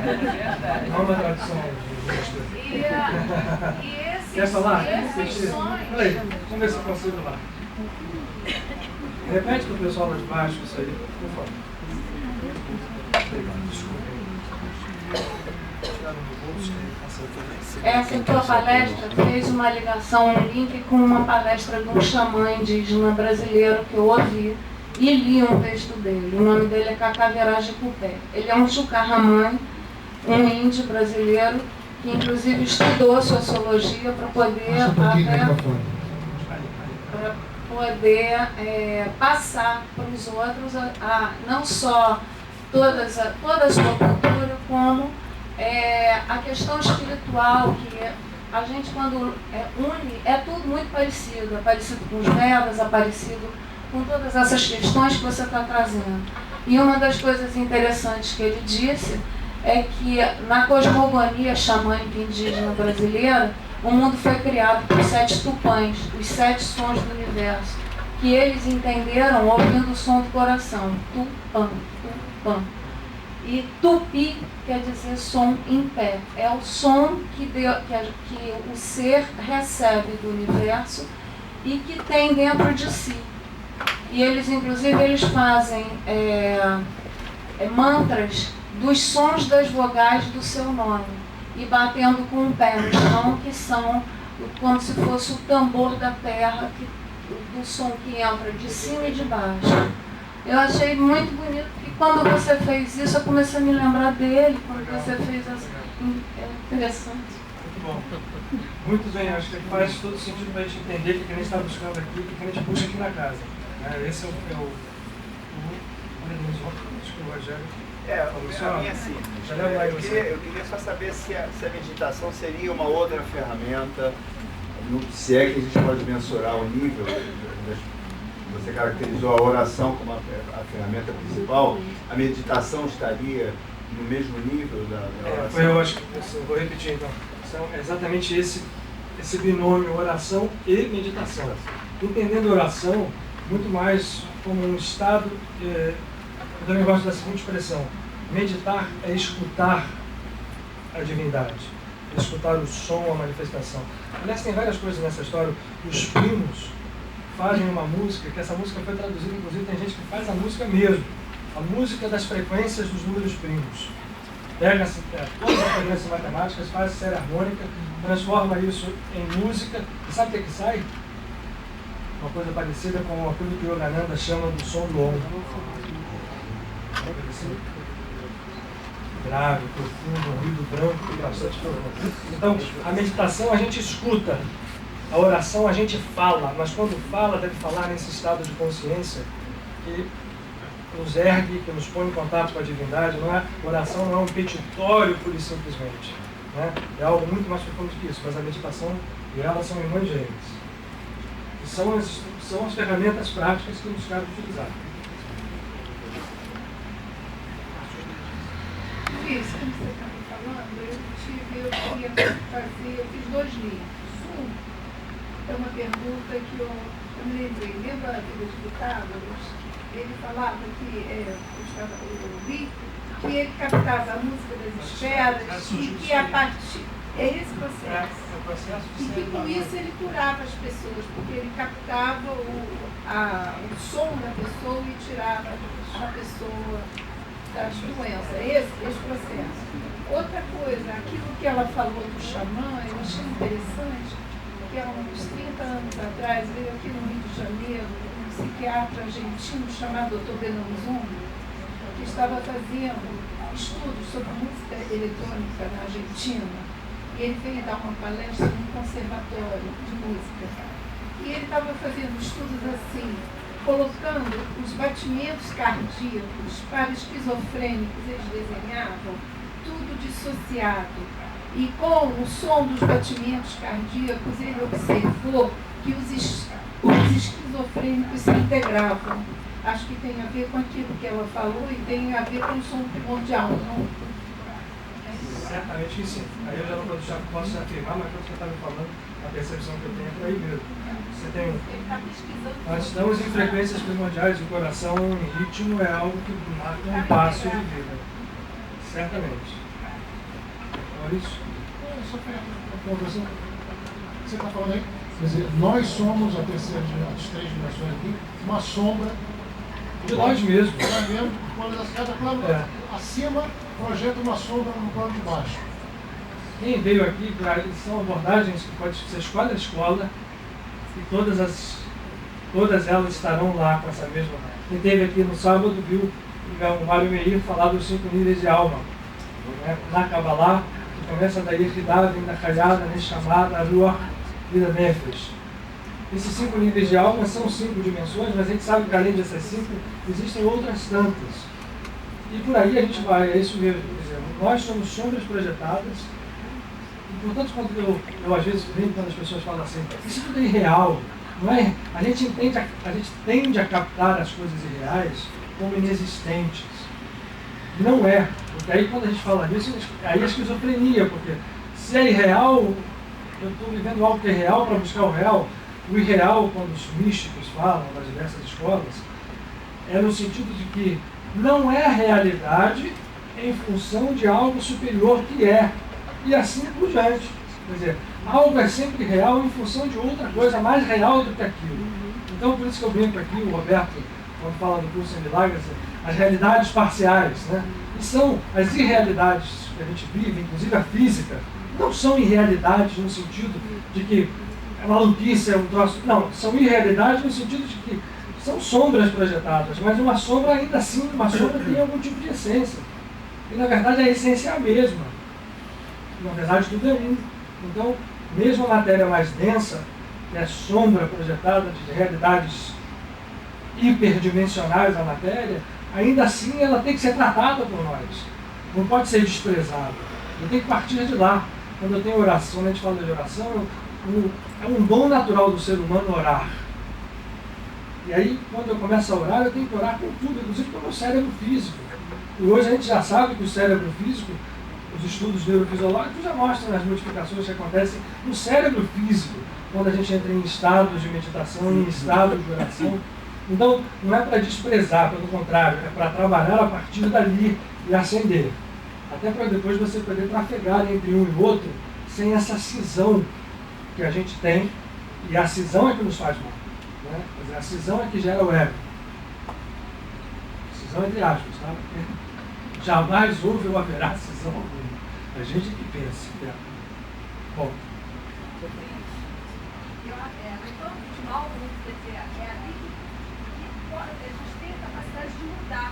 Não uma tradução justa. E esses, Quer falar? esses sons... Peraí, vamos ver se eu consigo lá. Repete para o pessoal lá de baixo isso aí, por favor. Essa tua palestra fez uma ligação, um link com uma palestra de um xamã indígena brasileiro que eu ouvi e li um texto dele. O nome dele é Cacaverá Jecupé. Ele é um Chucarramã, um índio brasileiro que inclusive estudou sociologia para poder passar para os outros não só toda a sua cultura, como a questão espiritual, que a gente quando une, é tudo muito parecido, é parecido com os Vedas, é parecido com todas essas questões que você está trazendo. E uma das coisas interessantes que ele disse é que na cosmogonia xamânica indígena brasileira, o mundo foi criado por 7 tupãs, os 7 sons do universo, que eles entenderam ouvindo o som do coração, tupã, tupã. E tupi quer dizer som em pé. É o som que o ser recebe do universo e que tem dentro de si. E eles, inclusive, eles fazem mantras dos sons das vogais do seu nome e batendo com o pé no chão, que são como se fosse o tambor da terra, do som que entra de cima e de baixo. Eu achei muito bonito, porque quando você fez isso, eu comecei a me lembrar dele, quando você fez essa... É interessante. Muito bom. Muito bem, acho que faz todo sentido para a gente entender o que a gente está buscando aqui, o que a gente busca aqui na casa. Esse é o Rogério. A minha sim. Eu queria só saber se a meditação seria uma outra ferramenta, se é que a gente pode mensurar o nível. Você caracterizou a oração como a ferramenta principal, a meditação estaria no mesmo nível da oração? Eu acho que eu vou repetir então. É exatamente esse binômio, oração e meditação. Entendendo a oração muito mais como um estado, eu também gosto da seguinte expressão: meditar é escutar a divindade, é escutar o som, a manifestação. Aliás, tem várias coisas nessa história. Os primos fazem uma música, que essa música foi traduzida, inclusive tem gente que faz a música mesmo, a música das frequências dos números primos. Pega todas as frequências matemáticas, faz série harmônica, transforma isso em música, e sabe o que sai? uma coisa parecida com aquilo que o Yogananda chama do som do Om. Grave, profundo, um ruído branco e bastante profundo. Então, a meditação a gente escuta, a oração a gente fala, mas quando fala, deve falar nesse estado de consciência que nos ergue, que nos põe em contato com a divindade. Não é, oração não é um petitório pura e simplesmente. Né? É algo muito mais profundo que isso, mas a meditação e ela são irmãs gêmeas. E são as ferramentas práticas que nos cabe utilizar. Isso, como você está me falando, eu fiz 2 livros. Um é uma pergunta que eu me lembrei. Lembra a vida de Pitágoras? Ele falava que, eu vi, que ele captava a música das esferas e que a partir... É esse processo. E que com isso ele curava as pessoas, porque ele captava o som da pessoa e tirava a pessoa das doenças. Esse processo. Outra coisa, aquilo que ela falou do xamã, eu achei interessante, que há uns 30 anos atrás veio aqui no Rio de Janeiro um psiquiatra argentino chamado Dr. Benanzon, que estava fazendo estudos sobre música eletrônica na Argentina. E ele veio dar uma palestra num conservatório de música. E ele estava fazendo estudos assim, colocando os batimentos cardíacos para esquizofrênicos, eles desenhavam tudo dissociado. E com o som dos batimentos cardíacos, ele observou que os esquizofrênicos se integravam. Acho que tem a ver com aquilo que ela falou e tem a ver com o som primordial, não? Certamente que sim. Aí eu já posso afirmar, mas quando você está me falando, a percepção que eu tenho é por aí mesmo. Você tem nós estamos em frequências primordiais, o coração em ritmo é algo que marca um passo de vida. Certamente. Maurício? Você está falando aí? Quer dizer, nós somos, as 3 dimensões aqui, uma sombra de nós mesmos. Nós mesmos, cada plano acima projeta uma sombra no plano de baixo. Quem veio aqui, são abordagens que pode ser escola a escola, e todas elas estarão lá com essa mesma. Quem esteve aqui no sábado viu o Mário Meir falar dos 5 níveis de alma. Na Kabbalah, que começa da Yehidá, da Hayada, Neshamada, Ruach e da Nefesh. Esses 5 níveis de alma são 5 dimensões, mas a gente sabe que além dessas 5, existem outras tantas. E por aí a gente vai, é isso mesmo. Quer dizer, nós somos sombras projetadas. E, portanto, quando eu às vezes brinco quando as pessoas falam assim, isso tudo é irreal. Não é? A gente tende a captar as coisas irreais como inexistentes. Não é. Porque aí quando a gente fala disso, aí é esquizofrenia, porque se é irreal, eu estou vivendo algo que é real para buscar o real. O irreal, quando os místicos falam das diversas escolas, é no sentido de que não é a realidade em função de algo superior que é, e assim por diante. Quer dizer, algo é sempre real em função de outra coisa mais real do que aquilo. Então, por isso que eu brinco aqui, o Roberto, quando fala do curso em milagres, as realidades parciais, né? E são as irrealidades que a gente vive, inclusive a física, não são irrealidades no sentido de que é maluquice, é um troço. Não, são irrealidades no sentido de que são sombras projetadas, mas uma sombra ainda assim, uma sombra tem algum tipo de essência. E na verdade a essência é a mesma. Na verdade tudo é um. Então, mesmo a matéria mais densa, que é sombra projetada de realidades hiperdimensionais da matéria, ainda assim ela tem que ser tratada por nós. Não pode ser desprezada. Eu tenho que partir de lá. Quando eu tenho oração, quando a gente fala de oração, é um dom natural do ser humano orar. E aí, quando eu começo a orar, eu tenho que orar com tudo, inclusive com o meu cérebro físico. E hoje a gente já sabe que o cérebro físico, os estudos neurofisiológicos já mostram as modificações que acontecem no cérebro físico, quando a gente entra em estados de meditação, em estados de oração. Então, não é para desprezar, pelo contrário, é para trabalhar a partir dali e acender. Até para depois você poder trafegar entre um e outro, sem essa cisão que a gente tem, e a cisão é que nos faz mal. Né? Quer dizer, a cisão é que gera o ego. Cisão entre aspas, tá? Jamais houve ou haverá cisão alguma. A gente que pensa. Bom. algo, quer dizer, é ali que a gente tem a capacidade de mudar.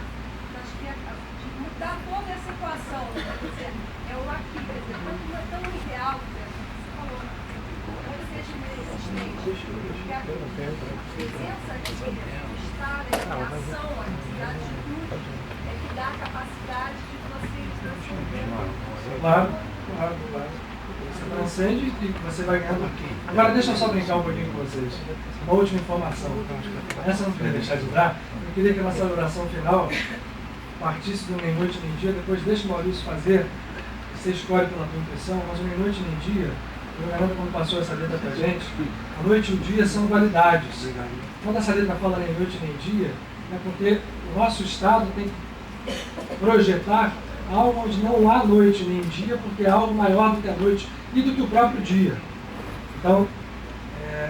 Acho que de mudar toda essa equação, né? Quer dizer, é o aqui, quer dizer, quanto não é tão irreal, você falou, não seja inexistente. Porque a presença aqui, o estar, a ação, a necessidade de tudo, é que dá a capacidade de você transcender. Claro. Você transcende e você vai ganhando. Agora, deixa eu só brincar um pouquinho com vocês. Uma última informação. Essa eu não queria deixar de dar. Eu queria que a nossa oração final partisse do nem noite nem dia. Depois deixa o Maurício fazer. Você escolhe pela tua impressão, mas o nem noite nem dia, eu lembro quando passou essa letra pra gente, a noite e o dia são dualidades. Quando essa letra fala nem noite nem dia, é porque o nosso estado tem que projetar algo onde não há noite nem dia, porque é algo maior do que a noite e do que o próprio dia. Então,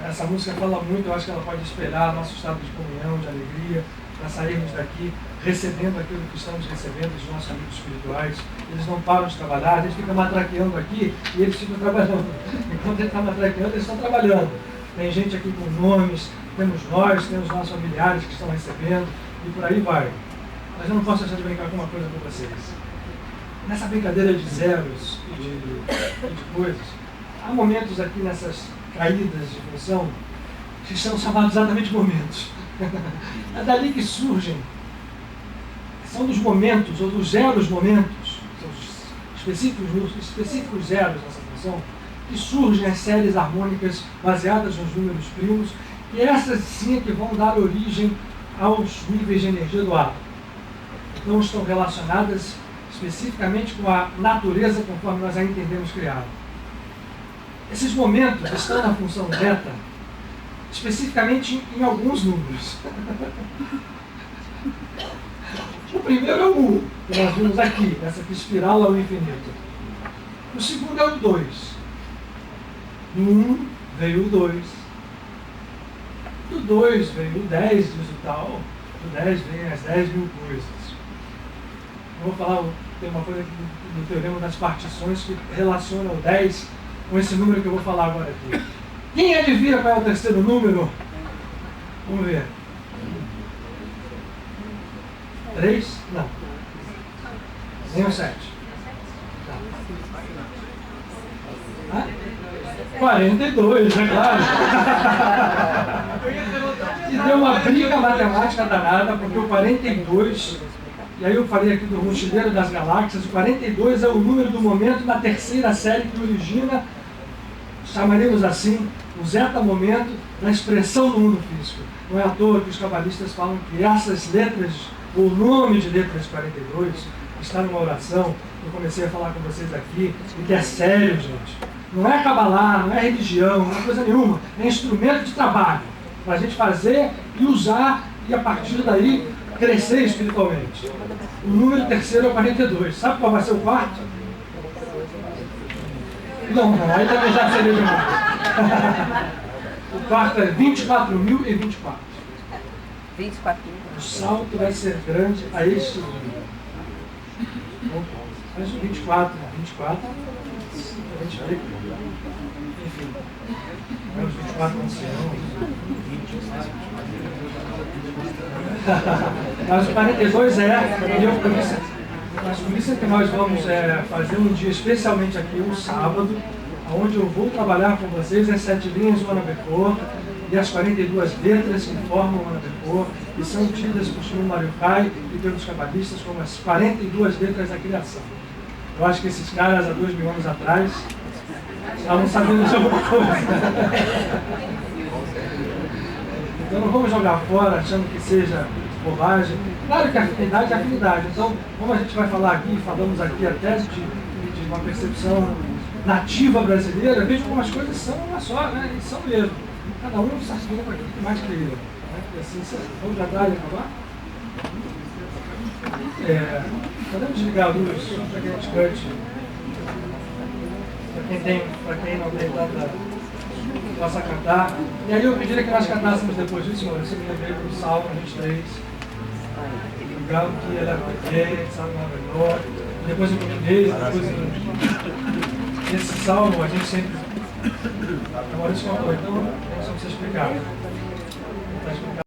essa música fala muito, eu acho que ela pode espelhar nosso estado de comunhão, de alegria, para sairmos daqui recebendo aquilo que estamos recebendo dos nossos amigos espirituais. Eles não param de trabalhar, a gente fica matraqueando aqui e eles ficam trabalhando. Enquanto ele está matraqueando, eles estão trabalhando. Tem gente aqui com nomes, temos nós, temos nossos familiares que estão recebendo e por aí vai. Mas eu não posso deixar de brincar com uma coisa com vocês. Nessa brincadeira de zeros e de coisas, há momentos aqui nessas caídas de função que são chamados exatamente momentos. É dali que surgem, são dos momentos, ou dos zeros momentos, são os específicos zeros nessa função, que surgem as séries harmônicas baseadas nos números primos, e essas sim é que vão dar origem aos níveis de energia do átomo. Então estão relacionadas especificamente com a natureza conforme nós a entendemos criada. Esses momentos estão na função beta, especificamente em alguns números. O primeiro é o 1, que nós vimos aqui, nessa espiral ao infinito. O segundo é o 2. No 1 veio o 2. Do 2 veio o 10, diz o tal. Do 10 vem as 10 mil coisas. Eu vou falar, tem uma coisa aqui no teorema das partições que relaciona o 10 com esse número que eu vou falar agora aqui. Quem adivinha qual é o terceiro número? Vamos ver. 3? Não. Nem o 7. Tá. 42, é claro. E deu uma briga matemática danada, porque o 42, e aí eu falei aqui do Mochileiro das Galáxias, o 42 é o número do momento na terceira série que origina, chamaríamos assim, o zeta momento na expressão do mundo físico. Não é à toa que os cabalistas falam que essas letras, o nome de letras 42, está numa oração, eu comecei a falar com vocês aqui, e que é sério, gente. Não é cabalá, não é religião, não é coisa nenhuma, é instrumento de trabalho, para a gente fazer e usar, e a partir daí crescer espiritualmente. O número terceiro é o 42. Sabe qual vai ser o quarto? Não, aí também já seria demais. O quarto é 24.024. 24 mil. O salto vai ser grande a este número. Mas o 24, a gente vê. Enfim, os 24 anciãos. Mas o 42 mas por isso é que nós vamos fazer um dia especialmente aqui, um sábado, onde eu vou trabalhar com vocês as 7 linhas do Anabecor e as 42 letras que formam o Anabecor, e são tidas por Shimon Bar Yochai e pelos cabalistas como as 42 letras da criação. Eu acho que esses caras, há 2.000 anos atrás, estavam sabendo de alguma coisa. Então não vamos jogar fora achando que seja bobagem. Claro que a afinidade é afinidade. Então, como a gente vai falar aqui, falamos aqui até de uma percepção nativa brasileira, veja como as coisas são uma só, né? E são mesmo. Cada um se articula para aquilo que mais queria. Né? E assim, vamos já dar e acabar? Podemos desligar a luz para que a gente cante. Para quem não tem tanta, possa cantar. E aí eu pediria que nós cantássemos depois disso, senhor. Você me lembrei do Salmo 23. Galo que era pequeno, Salmo menor. Depois em português, depois em... Esse salmo a gente sempre... Agora isso é uma coisa, então não precisa explicar. para explicar